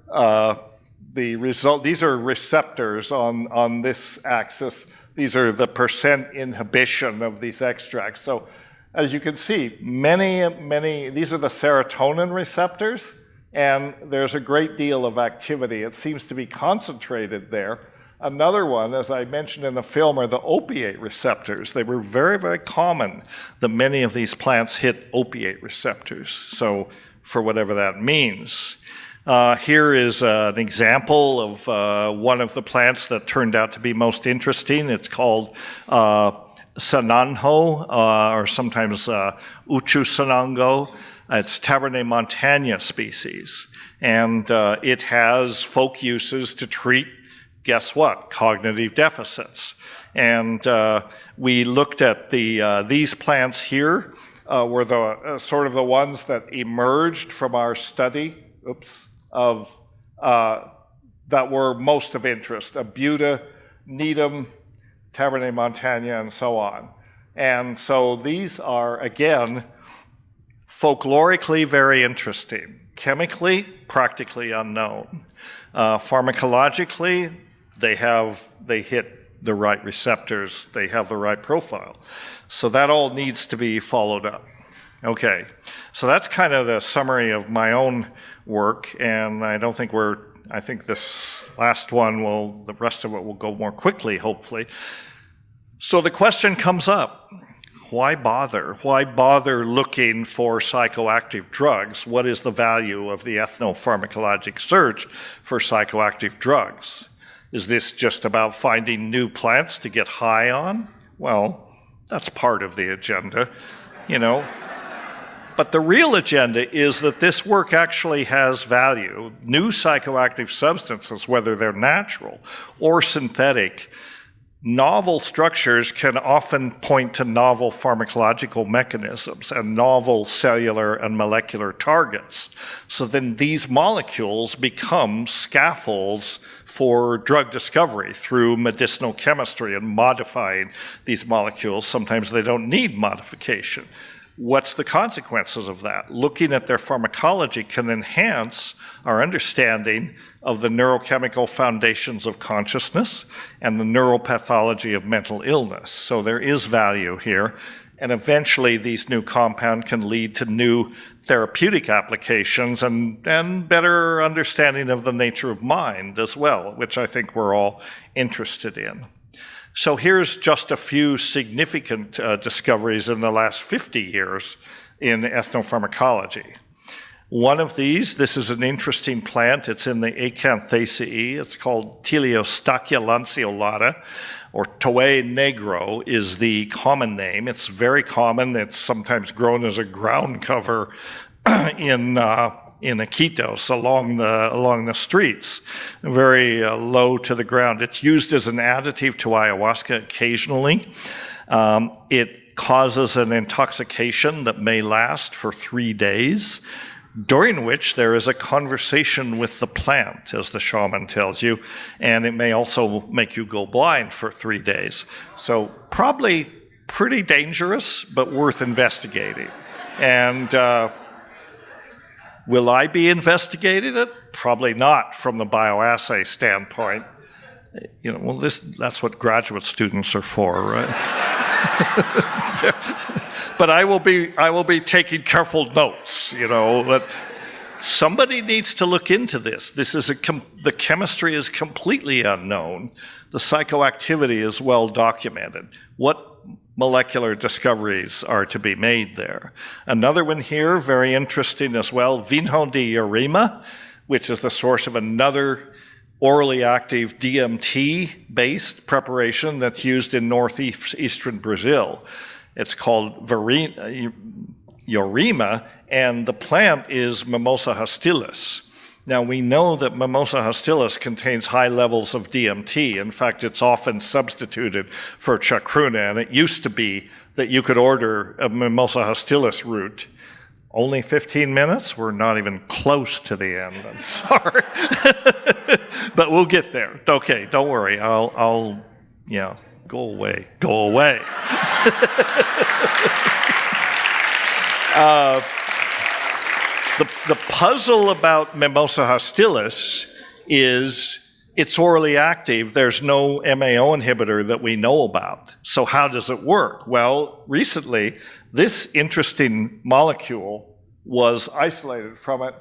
These are receptors on this axis. These are the percent inhibition of these extracts. So as you can see, these are the serotonin receptors, and there's a great deal of activity. It seems to be concentrated there. Another one, as I mentioned in the film, are the opiate receptors. They were very, very common that many of these plants hit opiate receptors, so for whatever that means. Here is an example of one of the plants that turned out to be most interesting. It's called Sananho, or sometimes Uchu Sanango. It's Tabernae montana species. And it has folk uses to treat, guess what, cognitive deficits. And we looked at these plants here were the sort of the ones that emerged from our study, of that were most of interest: Abuta, Needham, Tabernae montana, and so on. And so these are, again, folklorically very interesting. Chemically, practically unknown. Pharmacologically, they hit the right receptors, they have the right profile. So that all needs to be followed up. Okay, so that's kind of the summary of my own work, and I think this last one the rest of it will go more quickly, hopefully. So the question comes up, Why bother? Why bother looking for psychoactive drugs? What is the value of the ethnopharmacologic search for psychoactive drugs? Is this just about finding new plants to get high on? Well, that's part of the agenda, you know. But the real agenda is that this work actually has value. New psychoactive substances, whether they're natural or synthetic, novel structures can often point to novel pharmacological mechanisms and novel cellular and molecular targets. So then these molecules become scaffolds for drug discovery through medicinal chemistry and modifying these molecules. Sometimes they don't need modification. What's the consequences of that? Looking at their pharmacology can enhance our understanding of the neurochemical foundations of consciousness and the neuropathology of mental illness. So there is value here, and eventually these new compounds can lead to new therapeutic applications and better understanding of the nature of mind as well, which I think we're all interested in. So here's just a few significant discoveries in the last 50 years in ethnopharmacology. One of these, this is an interesting plant. It's in the Acanthaceae. It's called Teleostachya lanceolata, or Toé negro is the common name. It's very common. It's sometimes grown as a ground cover in Iquitos along the streets, very low to the ground. It's used as an additive to ayahuasca occasionally. It causes an intoxication that may last for 3 days, during which there is a conversation with the plant, as the shaman tells you, and it may also make you go blind for 3 days. So probably pretty dangerous, but worth investigating. And will I be investigating it? Probably not from the bioassay standpoint. You know, well, that's what graduate students are for, right? But I will be taking careful notes, you know, that somebody needs to look into this. The chemistry is completely unknown. The psychoactivity is well documented. What molecular discoveries are to be made there? Another one here, very interesting as well, Vinho de Urema, which is the source of another orally active DMT-based preparation that's used in northeastern Brazil. It's called Urema, and the plant is Mimosa hostilis. Now, we know that Mimosa hostilis contains high levels of DMT. In fact, it's often substituted for chacruna, and it used to be that you could order a Mimosa hostilis root. Only 15 minutes? We're not even close to the end, I'm sorry. But we'll get there. Okay, don't worry. I'll go away. Go away. The puzzle about Mimosa hostilis is it's orally active. There's no MAO inhibitor that we know about. So how does it work? Well, recently, this interesting molecule was isolated from it,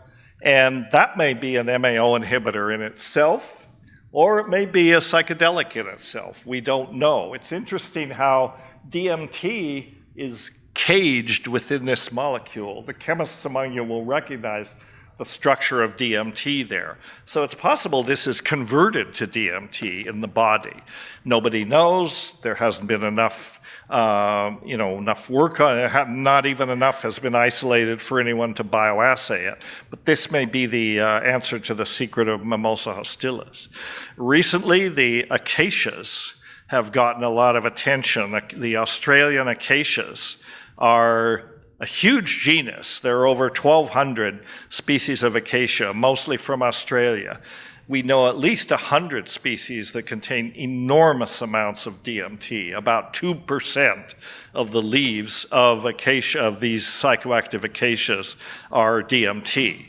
and that may be an MAO inhibitor in itself, or it may be a psychedelic in itself. We don't know. It's interesting how DMT is caged within this molecule. The chemists among you will recognize the structure of DMT there. So it's possible this is converted to DMT in the body. Nobody knows. There hasn't been enough, enough work on it. Not even enough has been isolated for anyone to bioassay it. But this may be the answer to the secret of Mimosa hostilis. Recently, the acacias have gotten a lot of attention. The Australian acacias are a huge genus. There are over 1,200 species of acacia, mostly from Australia. We know at least 100 species that contain enormous amounts of DMT. About 2% of the leaves of acacia, of these psychoactive acacias, are DMT.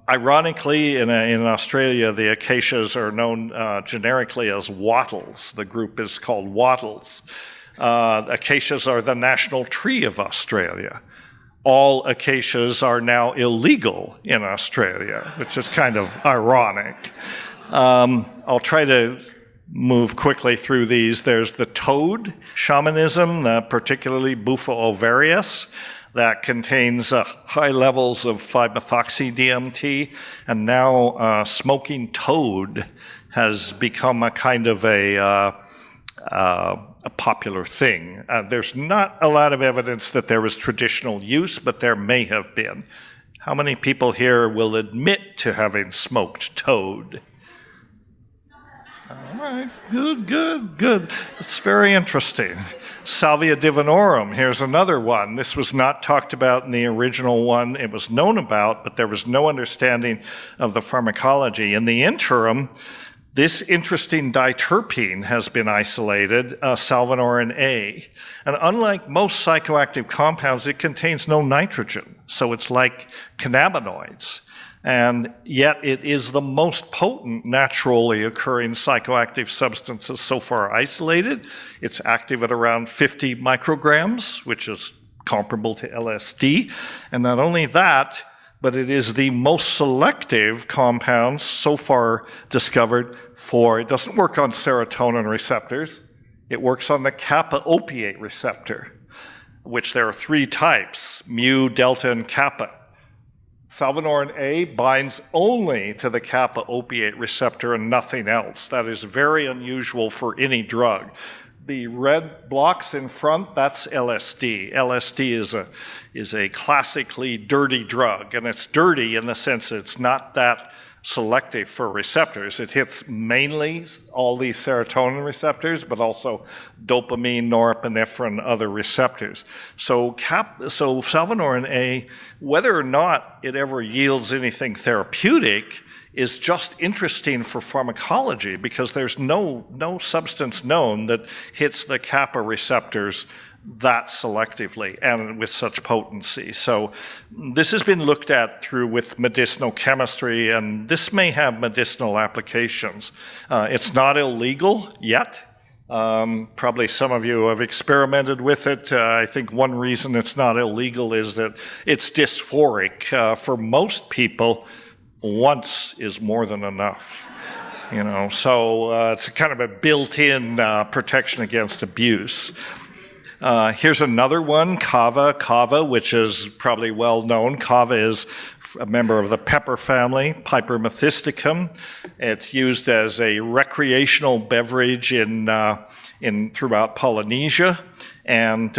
Ironically, in Australia, the acacias are known generically as wattles. The group is called wattles. Acacias are the national tree of Australia. All acacias are now illegal in Australia, which is kind of ironic. I'll try to move quickly through these. There's the toad shamanism, particularly Bufo ovarius, that contains high levels of 5-methoxy-DMT, and now smoking toad has become a kind of a popular thing. There's not a lot of evidence that there was traditional use, but there may have been. How many people here will admit to having smoked toad? All right, good. It's very interesting. Salvia Divinorum, here's another one. This was not talked about in the original one. It was known about, but there was no understanding of the pharmacology. In the interim, this interesting diterpene has been isolated, salvinorin A. And unlike most psychoactive compounds, it contains no nitrogen. So it's like cannabinoids. And yet it is the most potent naturally occurring psychoactive substances so far isolated. It's active at around 50 micrograms, which is comparable to LSD. And not only that, but it is the most selective compound so far discovered for, it doesn't work on serotonin receptors, it works on the kappa opiate receptor, which there are 3 types, mu, delta, and kappa. Salvinorin A binds only to the kappa opiate receptor and nothing else. That is very unusual for any drug. The red blocks in front, that's LSD. LSD is a classically dirty drug, and it's dirty in the sense that it's not that selective for receptors. It hits mainly all these serotonin receptors, but also dopamine, norepinephrine, other receptors. So salvinorin A, whether or not it ever yields anything therapeutic, is just interesting for pharmacology because there's no substance known that hits the kappa receptors that selectively and with such potency. So this has been looked at with medicinal chemistry, and this may have medicinal applications. It's not illegal yet. Probably some of you have experimented with it. I think one reason it's not illegal is that it's dysphoric. For most people, once is more than enough. So it's kind of a built-in protection against abuse. Here's another one, kava, which is probably well known. Kava is a member of the pepper family, Piper methysticum. It's used as a recreational beverage throughout Polynesia, and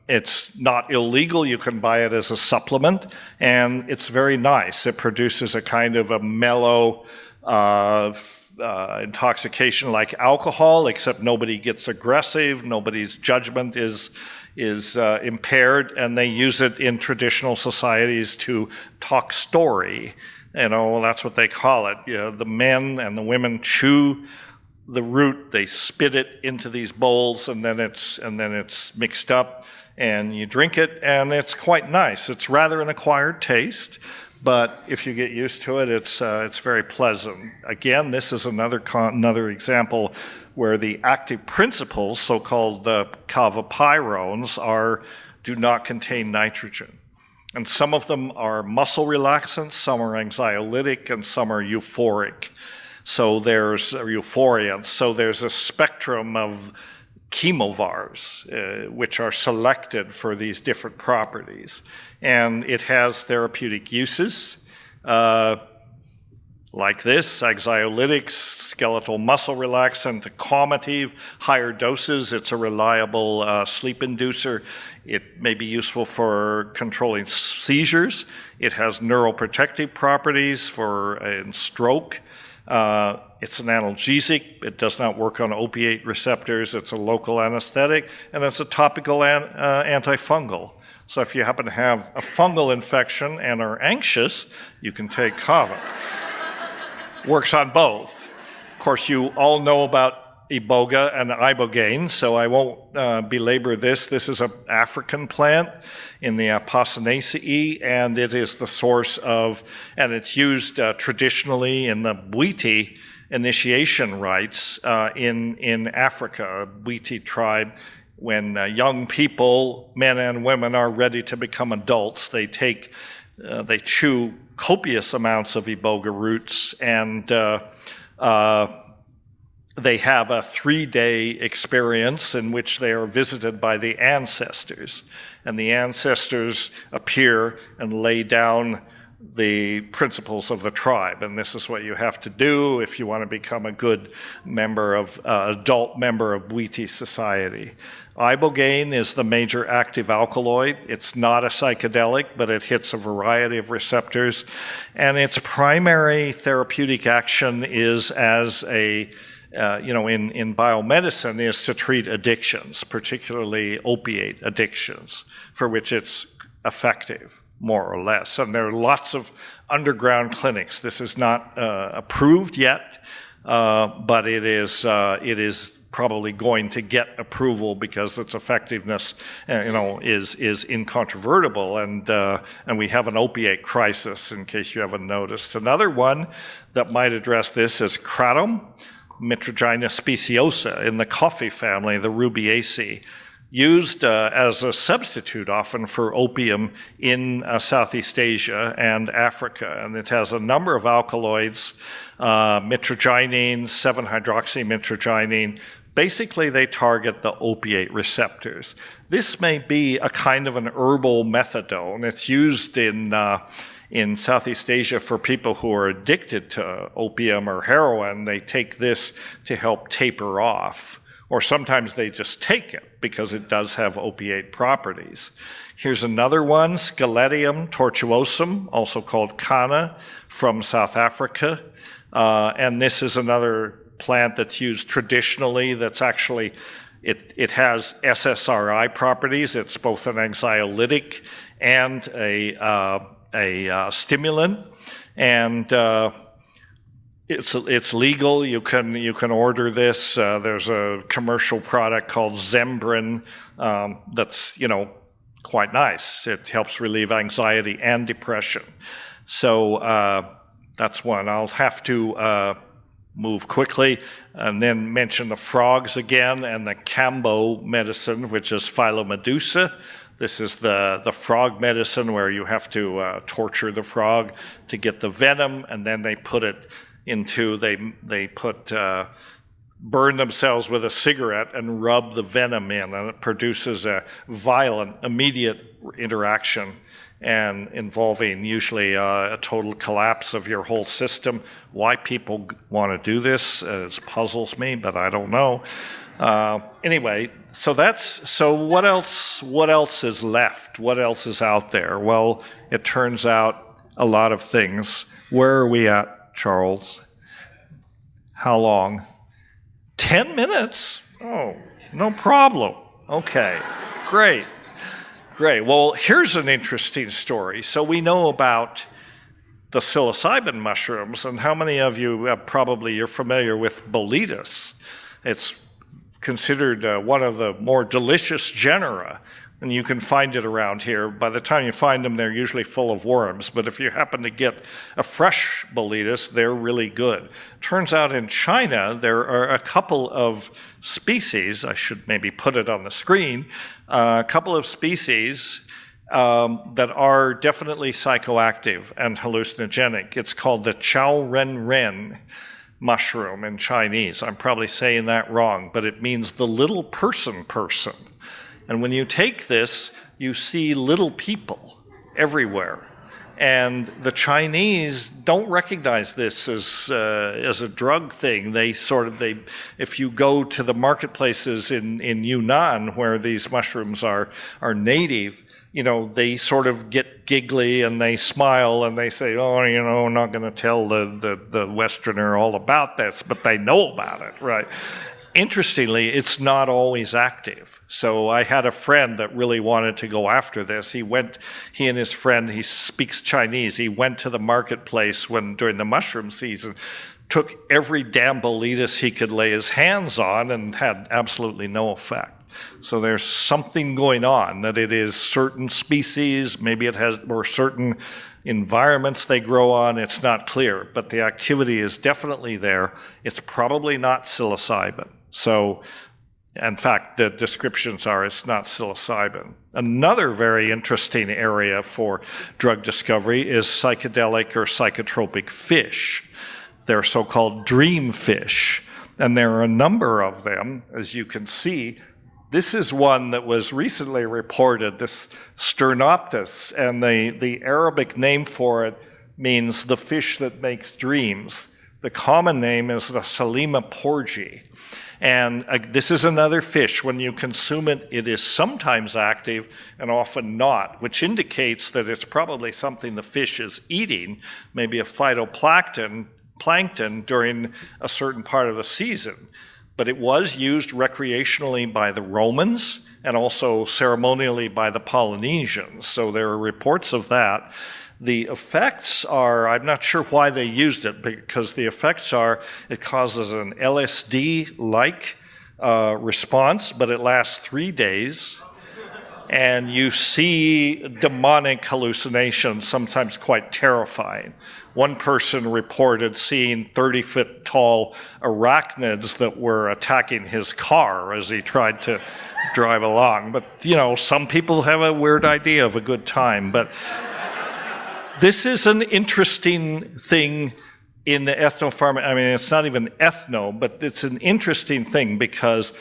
it's not illegal. You can buy it as a supplement, and it's very nice. It produces a kind of a mellow intoxication like alcohol, except nobody gets aggressive, nobody's judgment is impaired, and they use it in traditional societies to talk story. That's what they call it. The men and the women chew the root, they spit it into these bowls, and then it's mixed up, and you drink it, and it's quite nice. It's rather an acquired taste, but if you get used to it, it's very pleasant. Again, this is another example where the active principles, so-called kavapyrones, do not contain nitrogen. And some of them are muscle relaxants, some are anxiolytic, and some are euphoric. So there's euphoriants. So there's a spectrum of chemovars, which are selected for these different properties. And it has therapeutic uses, like this, anxiolytics, skeletal muscle relaxant, calmative, higher doses. It's a reliable sleep inducer. It may be useful for controlling seizures. It has neuroprotective properties in stroke. It's an analgesic. It does not work on opiate receptors. It's a local anesthetic, and it's a topical antifungal. So if you happen to have a fungal infection and are anxious, you can take kava. Works on both. Of course, you all know about iboga and ibogaine, so I won't belabor this. This is an African plant in the Apocynaceae, and it is the source of, and it's used traditionally in the Bwiti initiation rites in Africa, Bwiti tribe. When young people, men and women, are ready to become adults, they chew copious amounts of iboga roots and they have a 3-day experience in which they are visited by the ancestors. And the ancestors appear and lay down the principles of the tribe. And this is what you have to do if you want to become a good member of, adult member of Bwiti society. Ibogaine is the major active alkaloid. It's not a psychedelic, but it hits a variety of receptors. And its primary therapeutic action is as a in biomedicine, is to treat addictions, particularly opiate addictions, for which it's effective, more or less. And there are lots of underground clinics. This is not approved yet, but it is probably going to get approval because its effectiveness, is incontrovertible. And we have an opiate crisis, in case you haven't noticed. Another one that might address this is kratom, Mitragyna speciosa, in the coffee family, the Rubiaceae, used as a substitute often for opium in Southeast Asia and Africa. And it has a number of alkaloids, mitragynine, 7-hydroxymitragynine. Basically, they target the opiate receptors. This may be a kind of an herbal methadone. It's used in Southeast Asia for people who are addicted to opium or heroin. They take this to help taper off. Or sometimes they just take it because it does have opiate properties. Here's another one, Scaledium tortuosum, also called Kana, from South Africa. And this is another plant that's used traditionally that's actually, it has SSRI properties. It's both an anxiolytic and a stimulant. And it's legal. You can order this. There's a commercial product called Zembrin that's quite nice. It helps relieve anxiety and depression. So that's one. I'll have to move quickly and then mention the frogs again and the Cambo medicine, which is Philomedusa. This is the frog medicine where you have to torture the frog to get the venom, and then they put it into, burn themselves with a cigarette and rub the venom in, and it produces a violent, immediate interaction and involving usually a total collapse of your whole system. Why people want to do this puzzles me, but I don't know. Anyway, so what else is left? What else is out there? Well, it turns out a lot of things. Where are we at, Charles? How long? 10 minutes? Oh, no problem. Okay, great. Well, here's an interesting story. So we know about the psilocybin mushrooms, and how many of you you're familiar with Boletus? It's considered one of the more delicious genera, and you can find it around here. By the time you find them, they're usually full of worms, but if you happen to get a fresh Boletus, they're really good. Turns out in China, there are a couple of species, I should maybe put it on the screen, a couple of species that are definitely psychoactive and hallucinogenic. It's called the Chao Ren Ren mushroom in Chinese. I'm probably saying that wrong, but it means the little person. And when you take this, you see little people everywhere. And the Chinese don't recognize this as a drug thing. If you go to the marketplaces in Yunnan, where these mushrooms are native, they sort of get giggly and they smile and they say, I'm not going to tell the Westerner all about this, but they know about it, right? Interestingly, it's not always active. So I had a friend that really wanted to go after this. He and his friend, he speaks Chinese. He went to the marketplace during the mushroom season, took every damn Boletus he could lay his hands on and had absolutely no effect. So there's something going on, that it is certain species, maybe it has, or certain environments they grow on, it's not clear, but the activity is definitely there. It's probably not psilocybin. So, in fact, the descriptions are it's not psilocybin. Another very interesting area for drug discovery is psychedelic or psychotropic fish. They're so-called dream fish. And there are a number of them, as you can see. This is one that was recently reported, this Sternoptus, and the Arabic name for it means the fish that makes dreams. The common name is the Salima porgi. And this is another fish. When you consume it, it is sometimes active and often not, which indicates that it's probably something the fish is eating, maybe a phytoplankton during a certain part of the season. But it was used recreationally by the Romans and also ceremonially by the Polynesians. So there are reports of that. The effects are, I'm not sure why they used it, because the effects are it causes an LSD-like response, but it lasts 3 days. And you see demonic hallucinations, sometimes quite terrifying. One person reported seeing 30-foot tall arachnids that were attacking his car as he tried to drive along. But, you know, some people have a weird idea of a good time. But this is an interesting thing in the ethnopharm. I mean, it's not even ethno, but it's an interesting thing because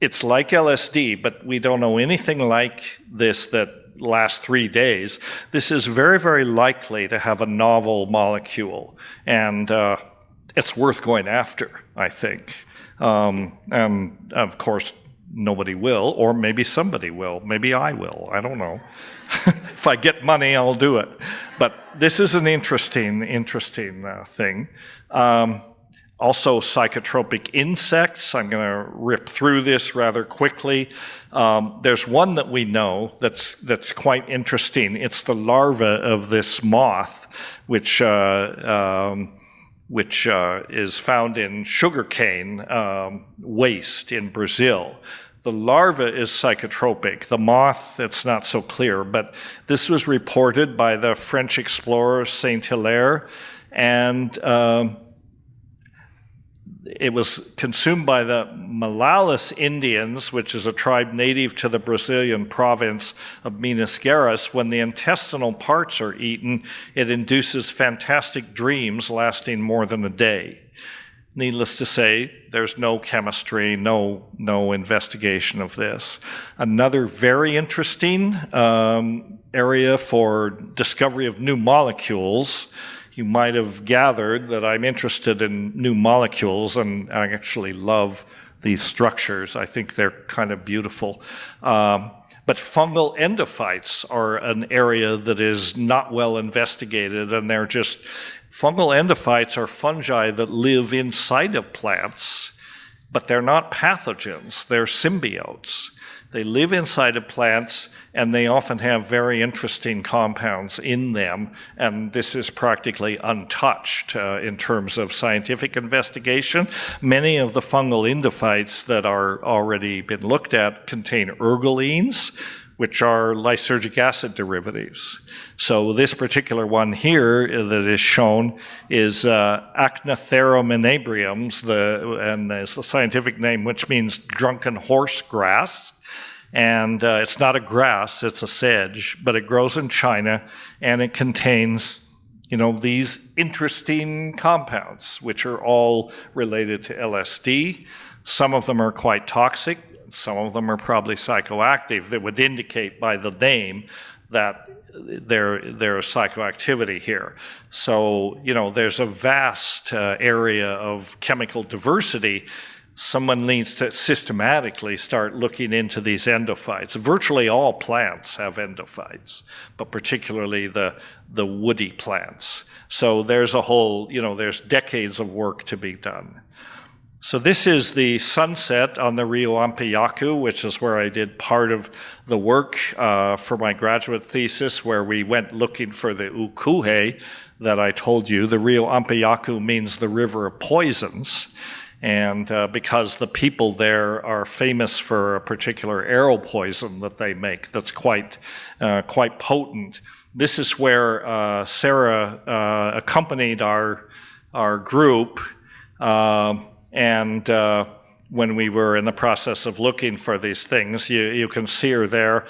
it's like LSD, but we don't know anything like this that lasts 3 days. This is very, very likely to have a novel molecule, and it's worth going after, I think. And of course, nobody will, or maybe somebody will. Maybe I will. I don't know. If I get money, I'll do it. But this is an interesting thing. Also, psychotropic insects. I'm going to rip through this rather quickly. There's one that we know that's quite interesting. It's the larva of this moth, which is found in sugarcane waste in Brazil. The larva is psychotropic. The moth, it's not so clear, but this was reported by the French explorer Saint-Hilaire, and it was consumed by the Malalas Indians, which is a tribe native to the Brazilian province of Minas Gerais. When the intestinal parts are eaten, it induces fantastic dreams lasting more than a day. Needless to say, there's no chemistry, no investigation of this. Another very interesting area for discovery of new molecules. You might have gathered that I'm interested in new molecules, and I actually love these structures. I think they're kind of beautiful. But fungal endophytes are an area that is not well investigated, and they're just, fungal endophytes are fungi that live inside of plants, but they're not pathogens, they're symbiotes. They live inside of plants, and they often have very interesting compounds in them, and this is practically untouched in terms of scientific investigation. Many of the fungal endophytes that are already been looked at contain ergolines, which are lysergic acid derivatives. So this particular one here that is shown is Acnotherum inebriums, and it's the scientific name, which means drunken horse grass. And it's not a grass, it's a sedge, but it grows in China, and it contains, you know, these interesting compounds, which are all related to LSD. Some of them are quite toxic. Some of them are probably psychoactive. That would indicate by the name that there is psychoactivity here. So, you know, there's a vast area of chemical diversity. Someone needs to systematically start looking into these endophytes. Virtually all plants have endophytes, but particularly the woody plants. So there's a whole, you know, there's decades of work to be done. So this is the sunset on the Rio Ompayaku, which is where I did part of the work for my graduate thesis, where we went looking for the ukuhe that I told you. The Rio Ompayaku means the river of poisons. And because the people there are famous for a particular arrow poison that they make that's quite potent. This is where Sarah accompanied our group, and when we were in the process of looking for these things, you can see her there.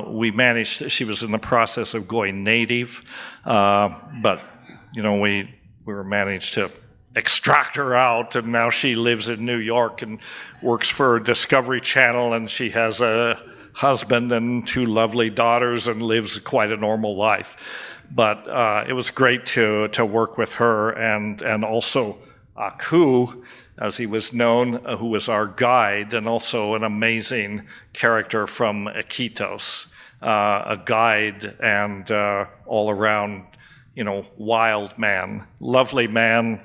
We managed, she was in the process of going native, but you know, we managed to extract her out, and now she lives in New York and works for Discovery Channel, and she has a husband and 2 lovely daughters and lives quite a normal life. But it was great to work with her, and also Aku, as he was known, who was our guide, and also an amazing character from Iquitos, a guide and all around, wild man, lovely man,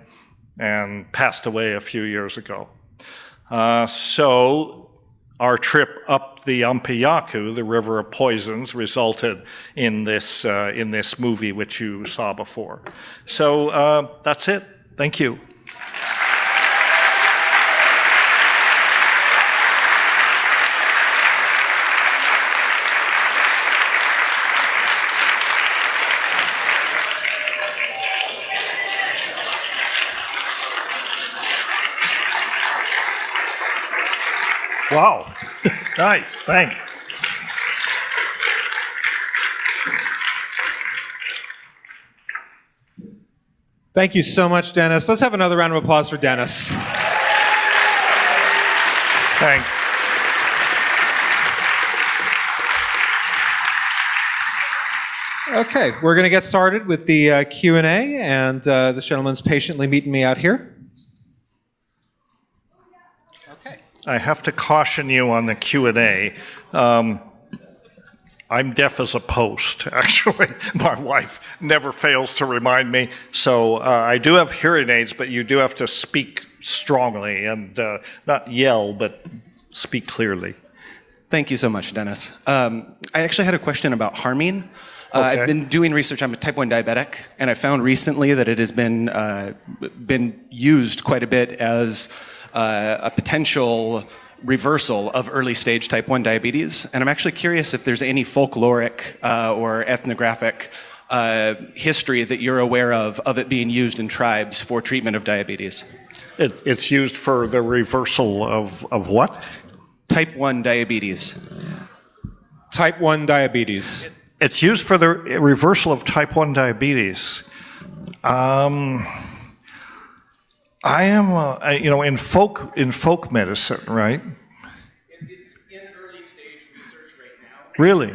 and passed away a few years ago. So our trip up the Ompayaku, the River of Poisons, resulted in this movie which you saw before. So that's it. Thank you. Wow. Nice. Thanks. Thank you so much, Dennis. Let's have another round of applause for Dennis. Thanks. Okay, we're going to get started with the Q&A, and this gentleman's patiently meeting me out here. I have to caution you on the Q&A. I'm deaf as a post, actually. My wife never fails to remind me. So I do have hearing aids, but you do have to speak strongly and not yell, but speak clearly. Thank you so much, Dennis. I actually had a question about harmine. Okay. I've been doing research. I'm a type 1 diabetic, and I found recently that it has been used quite a bit as a potential reversal of early stage type 1 diabetes. And I'm actually curious if there's any folkloric or ethnographic history that you're aware of it being used in tribes for treatment of diabetes. It's used for the reversal of what? Type 1 diabetes. Type 1 diabetes. It's used for the reversal of type 1 diabetes. I am, in folk medicine, right? It's in early stage research right now. Really?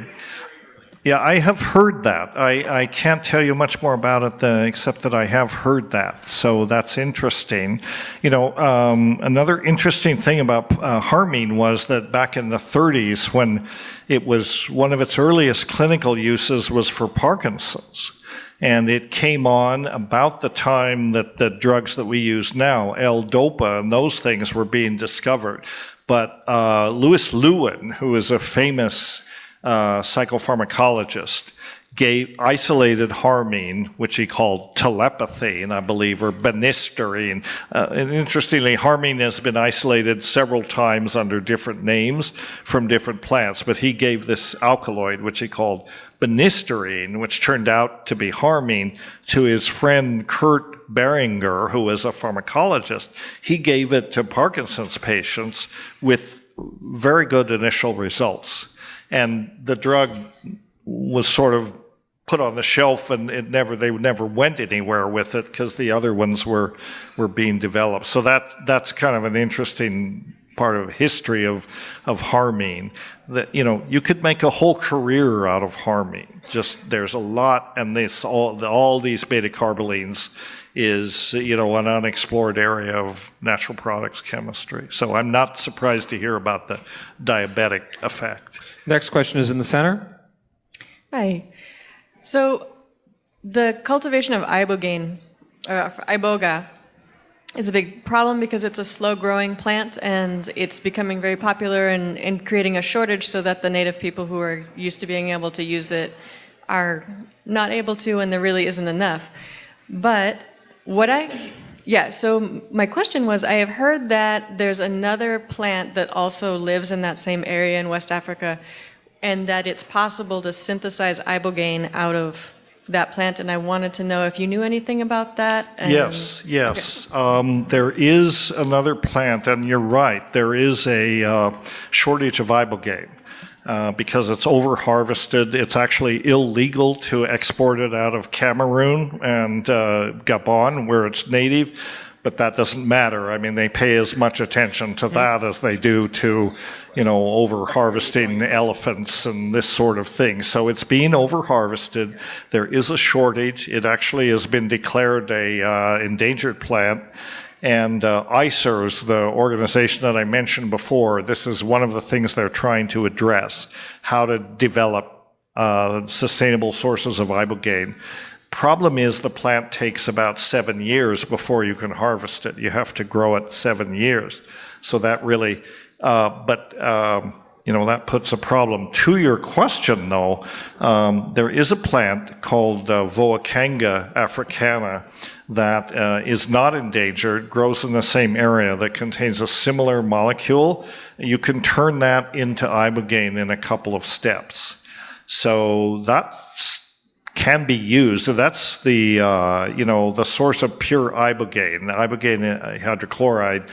Yeah, I have heard that. I can't tell you much more about it except that I have heard that. So that's interesting. Another interesting thing about harmine was that back in the 30s, when it was one of its earliest clinical uses was for Parkinson's. And it came on about the time that the drugs that we use now, L-Dopa, and those things were being discovered. But Louis Lewin, who is a famous psychopharmacologist, isolated harmine, which he called telepathy, I believe, or banisterine. And interestingly, harmine has been isolated several times under different names from different plants, but he gave this alkaloid, which he called banisterine, which turned out to be harmine, to his friend Kurt Beringer, who was a pharmacologist. He gave it to Parkinson's patients with very good initial results. And the drug was sort of put on the shelf, and they never went anywhere with it because the other ones were being developed. So that's kind of an interesting part of history of harmine. That you could make a whole career out of harmine. Just there's a lot, and all these beta carbolines is an unexplored area of natural products chemistry. So I'm not surprised to hear about the diabetic effect. Next question is in the center. Hi. So the cultivation of Ibogaine, or Iboga, is a big problem because it's a slow-growing plant and it's becoming very popular and creating a shortage so that the native people who are used to being able to use it are not able to, and there really isn't enough. But so my question was, I have heard that there's another plant that also lives in that same area in West Africa, and that it's possible to synthesize Ibogaine out of that plant, and I wanted to know if you knew anything about that. Yes. Okay. There is another plant, and you're right, there is a shortage of Ibogaine. Because it's over-harvested. It's actually illegal to export it out of Cameroon and Gabon, where it's native. but that doesn't matter. I mean, they pay as much attention to that as they do to, over-harvesting elephants and this sort of thing. So it's being over-harvested. There is a shortage. It actually has been declared a endangered plant. And ICERS, the organization that I mentioned before, this is one of the things they're trying to address, how to develop sustainable sources of Ibogaine. Problem is the plant takes about 7 years before you can harvest it. You have to grow it 7 years. So that really, that puts a problem. To your question, though, there is a plant called Voacanga africana that is not endangered, grows in the same area, that contains a similar molecule. You can turn that into Ibogaine in a couple of steps. So that can be used. So that's the, the source of pure Ibogaine. Ibogaine hydrochloride,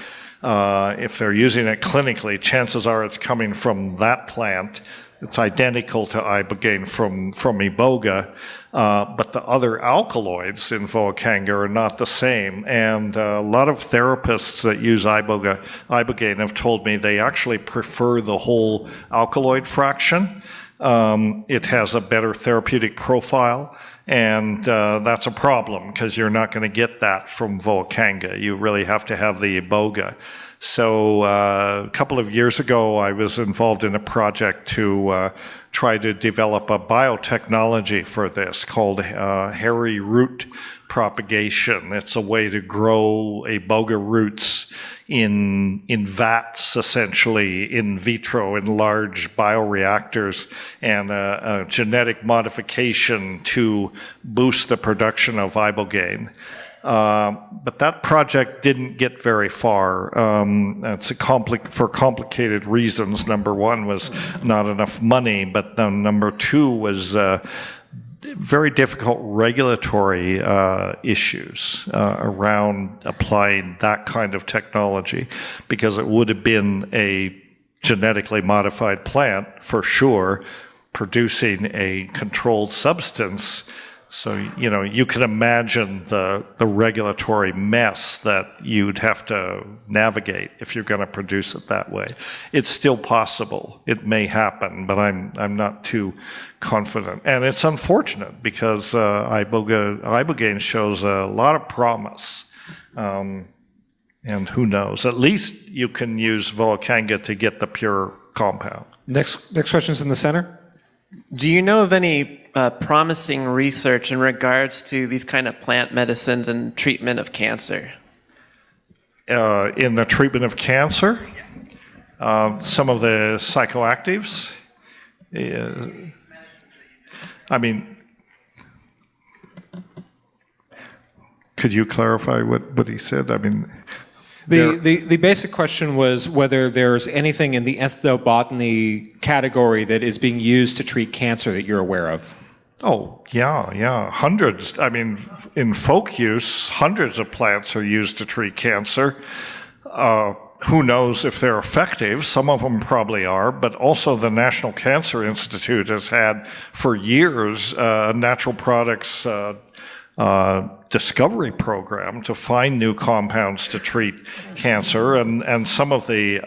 if they're using it clinically, chances are it's coming from that plant. It's identical to Ibogaine from Iboga, but the other alkaloids in Voacanga are not the same. And a lot of therapists that use Ibogaine have told me they actually prefer the whole alkaloid fraction. It has a better therapeutic profile, and that's a problem because you're not going to get that from Voacanga. You really have to have the Iboga. So a couple of years ago, I was involved in a project to try to develop a biotechnology for this called hairy root propagation. It's a way to grow Iboga roots in vats, essentially, in vitro, in large bioreactors, and a genetic modification to boost the production of Ibogaine. But that project didn't get very far. It's for complicated reasons. Number one was not enough money, but number two was very difficult regulatory issues around applying that kind of technology, because it would have been a genetically modified plant for sure, producing a controlled substance. So, you can imagine the regulatory mess that you'd have to navigate if you're going to produce it that way. It's still possible. It may happen, but I'm not too confident. And it's unfortunate because Ibogaine shows a lot of promise. And who knows? At least you can use Voacanga to get the pure compound. Next question's in the center. Do you know of any promising research in regards to these kind of plant medicines and treatment of cancer? In the treatment of cancer, some of the psychoactives. Could you clarify what he said? The basic question was whether there's anything in the ethnobotany category that is being used to treat cancer that you're aware of. Oh, yeah. Hundreds. In folk use, hundreds of plants are used to treat cancer. Who knows if they're effective? Some of them probably are, but also the National Cancer Institute has had for years a natural products discovery program to find new compounds to treat cancer, and some of the,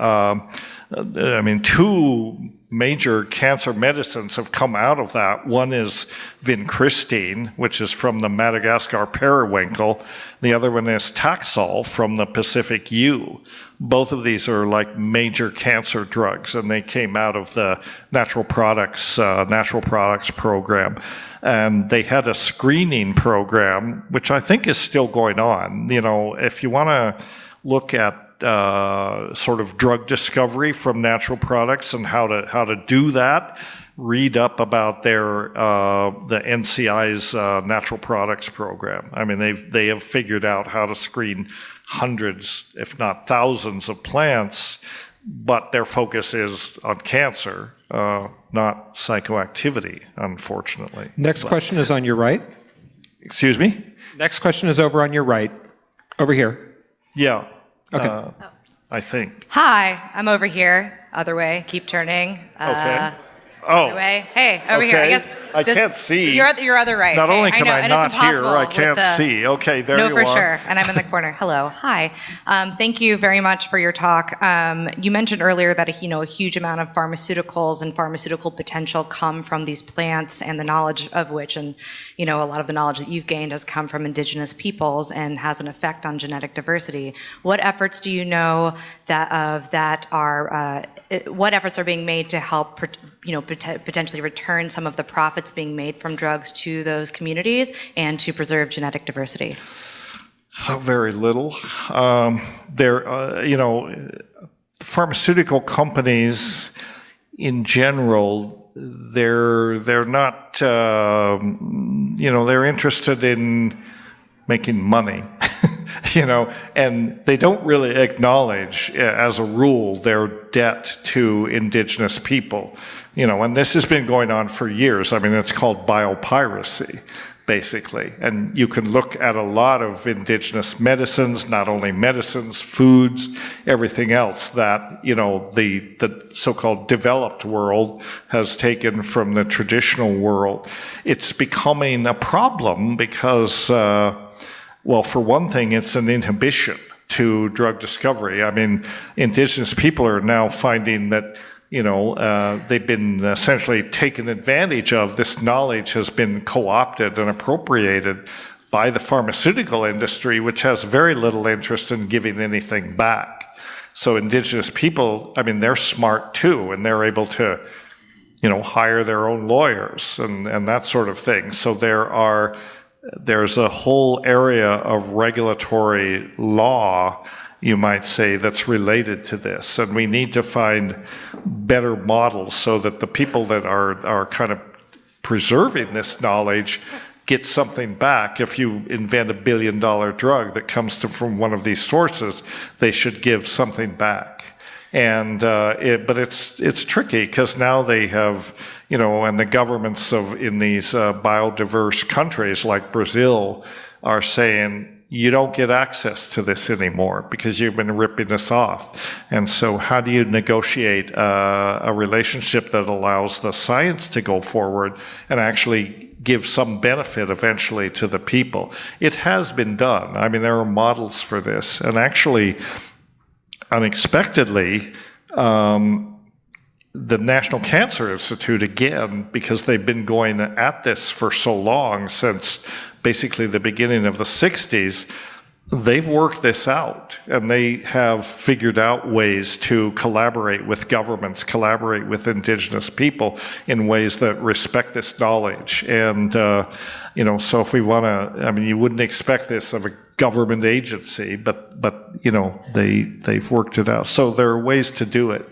two major cancer medicines have come out of that. One is vincristine, which is from the Madagascar periwinkle. The other one is Taxol from the Pacific yew. Both of these are like major cancer drugs, and they came out of the natural products program. And they had a screening program, which I think is still going on. If you want to look at sort of drug discovery from natural products and how to do that, read up about the NCI's natural products program. They have figured out how to screen hundreds, if not thousands, of plants, but their focus is on cancer, not psychoactivity, unfortunately. Next question is on your right. Excuse me? Next question is over on your right. Over here. Yeah. Okay. I think. Hi, I'm over here. Other way. Keep turning. Okay. Other way. Hey, over here. I guess I can't see. Your other right. Not only can know, I and not it's hear, impossible I with can't the- see. Okay, there No, you for are. sure. And I'm in the corner. Hello. Hi. Thank you very much for your talk. You mentioned earlier that a huge amount of pharmaceuticals and pharmaceutical potential come from these plants, and the knowledge of which, and a lot of the knowledge that you've gained has come from indigenous peoples and has an effect on genetic diversity. What efforts do you know what efforts are being made to help potentially return some of the profits being made from drugs to those communities and to preserve genetic diversity? Very little. Pharmaceutical companies in general, they're not, they're interested in making money. And they don't really acknowledge, as a rule, their debt to indigenous people. And this has been going on for years. I mean, it's called biopiracy, basically. And you can look at a lot of indigenous medicines, not only medicines, foods, everything else that, the so-called developed world has taken from the traditional world. It's becoming a problem because, well, for one thing, it's an inhibition to drug discovery. I mean, indigenous people are now finding that, they've been essentially taken advantage of. This knowledge has been co-opted and appropriated by the pharmaceutical industry, which has very little interest in giving anything back. So indigenous people, I mean, they're smart too, and they're able to, hire their own lawyers and that sort of thing. So there's a whole area of regulatory law, you might say, that's related to this. And we need to find better models so that the people that are kind of preserving this knowledge get something back. If you invent $1 billion drug that comes from one of these sources, they should give something back. But it's tricky because now they have, and the governments in these biodiverse countries like Brazil are saying, you don't get access to this anymore because you've been ripping us off. And so how do you negotiate a relationship that allows the science to go forward and actually give some benefit eventually to the people? It has been done. I mean, there are models for this. And actually, unexpectedly, the National Cancer Institute, again, because they've been going at this for so long, since basically the beginning of the 60s, they've worked this out, and they have figured out ways to collaborate with governments, collaborate with indigenous people in ways that respect this knowledge. And, so if we want to, I mean, you wouldn't expect this of a government agency, but they've worked it out. So there are ways to do it.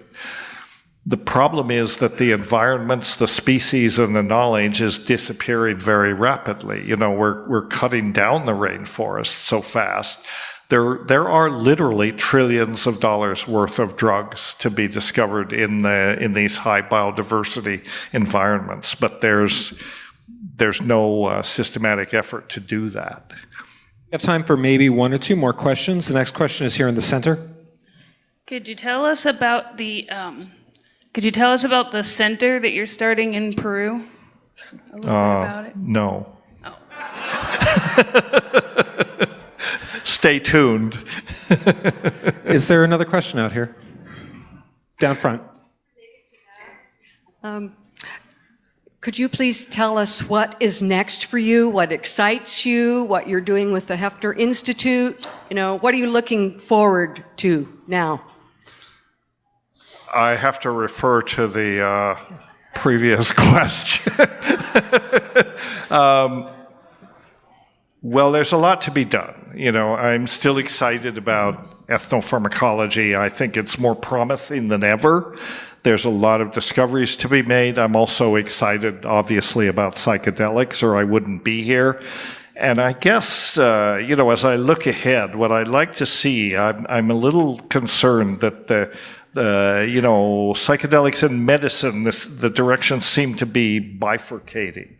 The problem is that the environments, the species, and the knowledge is disappearing very rapidly. We're cutting down the rainforest so fast. There are literally trillions of dollars worth of drugs to be discovered in these high biodiversity environments, but there's no systematic effort to do that. We have time for maybe one or two more questions. The next question is here in the center. Could you tell us about the center that you're starting in Peru? A little bit about it. No. Oh. Stay tuned. Is there another question out here? Down front. Could you please tell us what is next for you, what excites you, what you're doing with the Hefner Institute? What are you looking forward to now? I have to refer to the previous question. Well, there's a lot to be done. I'm still excited about ethnopharmacology. I think it's more promising than ever. There's a lot of discoveries to be made. I'm also excited, obviously, about psychedelics, or I wouldn't be here. And I guess, as I look ahead, what I'd like to see, I'm a little concerned that the psychedelics and medicine, the directions seem to be bifurcating.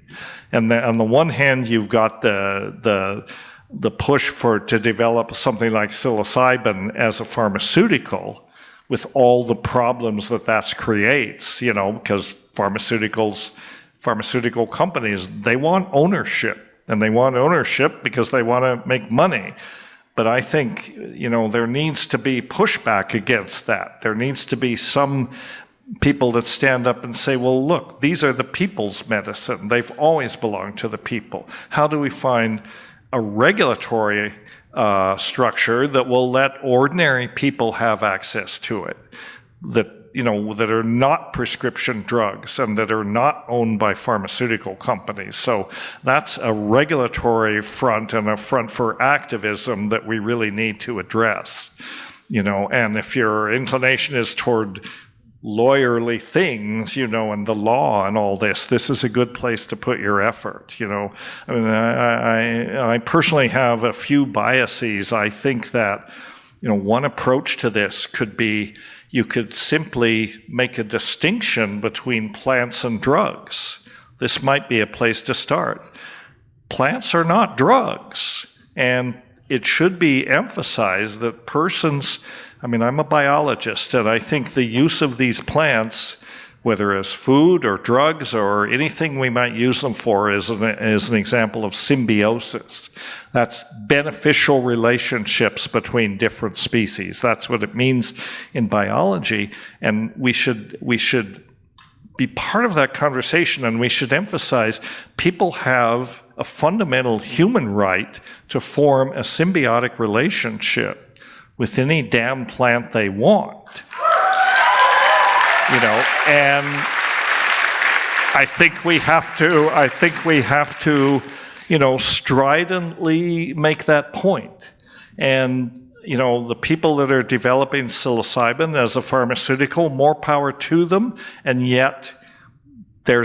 And on the one hand, you've got the push to develop something like psilocybin as a pharmaceutical, with all the problems that creates, because pharmaceutical pharmaceutical companies, they want ownership. And they want ownership because they want to make money. But I think, there needs to be pushback against that. There needs to be some people that stand up and say, well, look, these are the people's medicine. They've always belonged to the people. How do we find a regulatory structure that will let ordinary people have access to it, that are not prescription drugs and that are not owned by pharmaceutical companies? So that's a regulatory front and a front for activism that we really need to address. And if your inclination is toward lawyerly things, and the law and all this is a good place to put your effort. I personally have a few biases. I think that, one approach to this could be, you could simply make a distinction between plants and drugs. This might be a place to start. Plants are not drugs, and it should be emphasized that persons, I'm a biologist, and I think the use of these plants, whether as food or drugs or anything we might use them for, is an example of symbiosis. That's beneficial relationships between different species. That's what it means in biology, and we should be part of that conversation, and we should emphasize people have a fundamental human right to form a symbiotic relationship with any damn plant they want. And I think we have to, stridently make that point. And, the people that are developing psilocybin as a pharmaceutical, more power to them, and yet there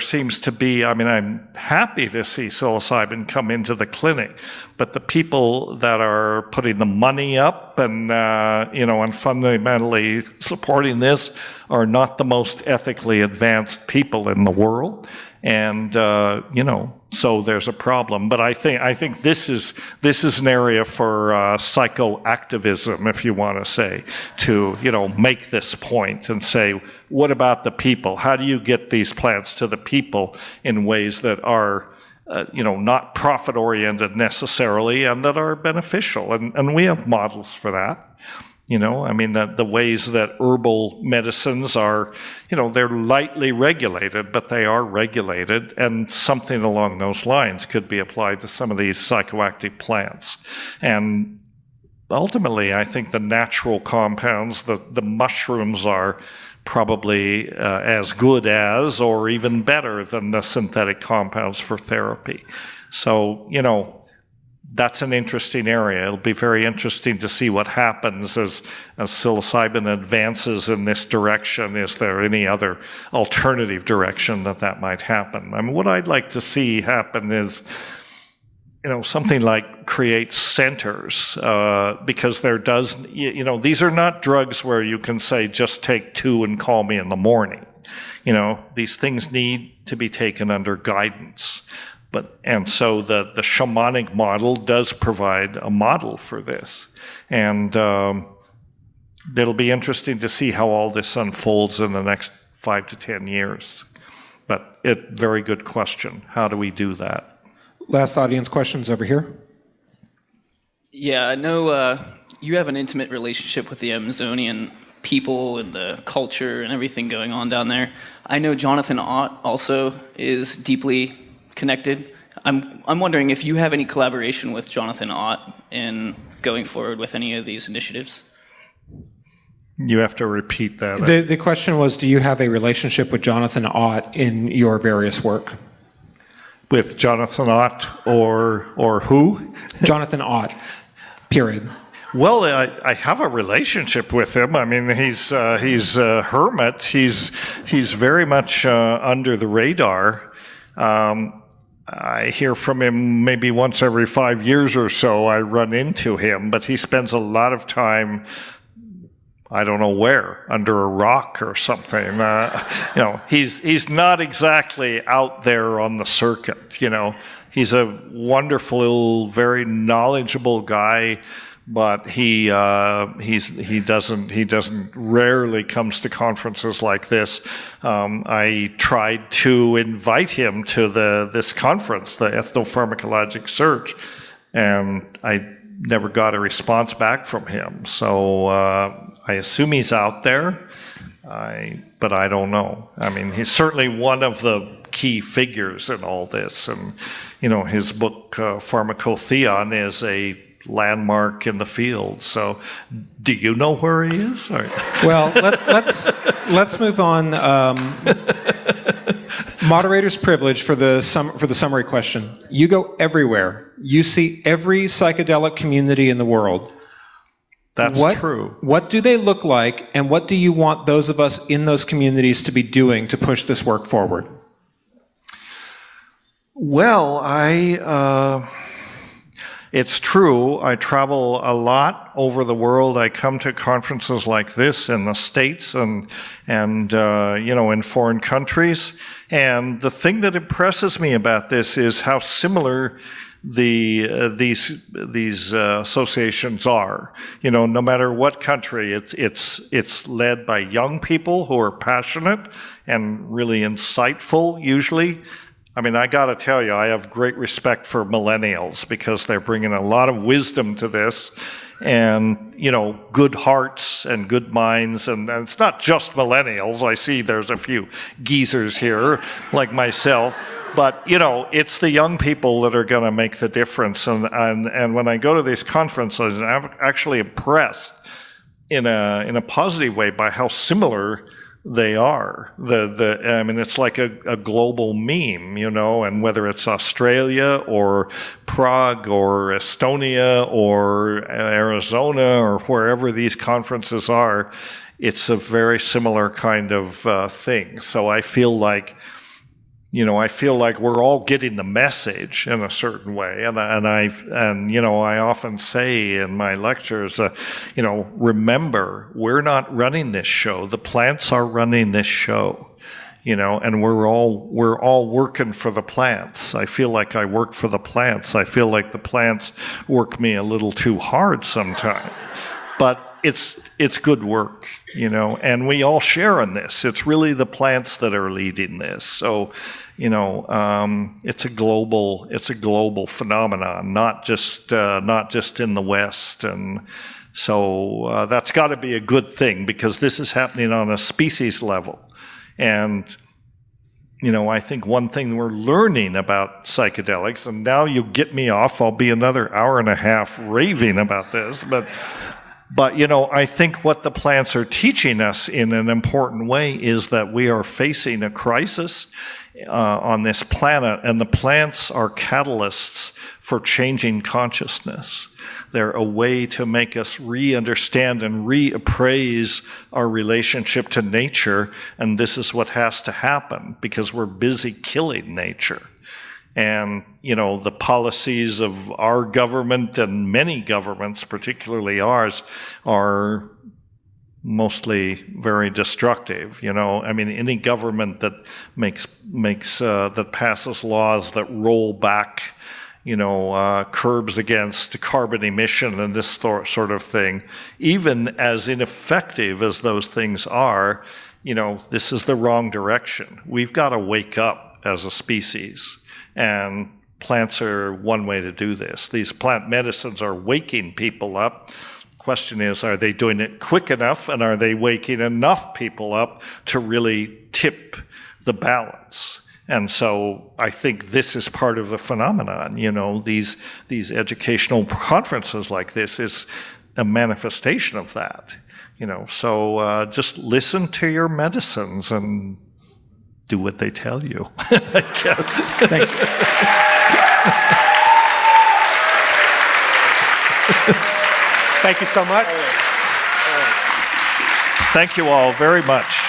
seems to be, I'm happy to see psilocybin come into the clinic, but the people that are putting the money up and, and fundamentally supporting this are not the most ethically advanced people in the world. And, so there's a problem. But I think this is an area for psychoactivism, if you want to say, to, make this point and say, what about the people? How do you get these plants to the people in ways that are, not profit-oriented necessarily and that are beneficial? And we have models for that. The ways that herbal medicines are, they're lightly regulated, but they are regulated, and something along those lines could be applied to some of these psychoactive plants. And ultimately, I think the natural compounds, the mushrooms are probably as good as or even better than the synthetic compounds for therapy. So, that's an interesting area. It'll be very interesting to see what happens as psilocybin advances in this direction. Is there any other alternative direction that might happen? What I'd like to see happen is, something like create centers, because there does, these are not drugs where you can say, just take 2 and call me in the morning. These things need to be taken under guidance. And so the shamanic model does provide a model for this. And it'll be interesting to see how all this unfolds in the next 5 to 10 years. But very good question. How do we do that? Last audience questions over here. Yeah, I know you have an intimate relationship with the Amazonian people and the culture and everything going on down there. I know Jonathan Ott also is deeply connected. I'm wondering if you have any collaboration with Jonathan Ott in going forward with any of these initiatives. You have to repeat that. The question was, do you have a relationship with Jonathan Ott in your various work? With Jonathan Ott or who? Jonathan Ott, period. Well, I have a relationship with him. He's a hermit. He's very much under the radar. I hear from him maybe once every 5 years or so. I run into him, but he spends a lot of time, I don't know where, under a rock or something. He's not exactly out there on the circuit. He's a wonderful, very knowledgeable guy, but he doesn't rarely comes to conferences like this. I tried to invite him to this conference, the Ethnopharmacologic Search, and I never got a response back from him. So I assume he's out there, but I don't know. I mean, he's certainly one of the key figures in all this, and his book Pharmacotheon is a landmark in the field. So, do you know where he is? Or? Well, let's move on. Moderator's privilege for the summary question. You go everywhere. You see every psychedelic community in the world. That's true. What do they look like, and what do you want those of us in those communities to be doing to push this work forward? Well, it's true. I travel a lot over the world. I come to conferences like this in the States and in foreign countries. And the thing that impresses me about this is how similar these associations are. No matter what country, it's led by young people who are passionate and really insightful usually. I mean, I got to tell you, I have great respect for millennials because they're bringing a lot of wisdom to this and, good hearts and good minds. And it's not just millennials. I see there's a few geezers here like myself. But, it's the young people that are going to make the difference. And when I go to these conferences, I'm actually impressed in a positive way by how similar they are. I mean, it's like a global meme, and whether it's Australia or Prague or Estonia or Arizona or wherever these conferences are, it's a very similar kind of thing. So I feel like we're all getting the message in a certain way, and I often say in my lectures, remember, we're not running this show. The plants are running this show, and we're all working for the plants. I feel like I work for the plants. I feel like the plants work me a little too hard sometimes, but it's good work, and we all share in this. It's really the plants that are leading this. So, it's a global phenomenon, not just in the West. And so that's got to be a good thing because this is happening on a species level. And I think one thing we're learning about psychedelics, and now you get me off, I'll be another hour and a half raving about this, but I think what the plants are teaching us in an important way is that we are facing a crisis on this planet, and the plants are catalysts for changing consciousness. They're a way to make us re-understand and reappraise our relationship to nature, and this is what has to happen because we're busy killing nature. And, the policies of our government and many governments, particularly ours, are mostly very destructive. I mean, any government that that passes laws that roll back, curbs against carbon emission and this sort of thing, even as ineffective as those things are, this is the wrong direction. We've got to wake up as a species. And plants are one way to do this. These plant medicines are waking people up. Question is, are they doing it quick enough, and are they waking enough people up to really tip the balance? And so I think this is part of the phenomenon. These educational conferences like this is a manifestation of that. So just listen to your medicines and do what they tell you. Thank you. Thank you so much. Thank you all very much.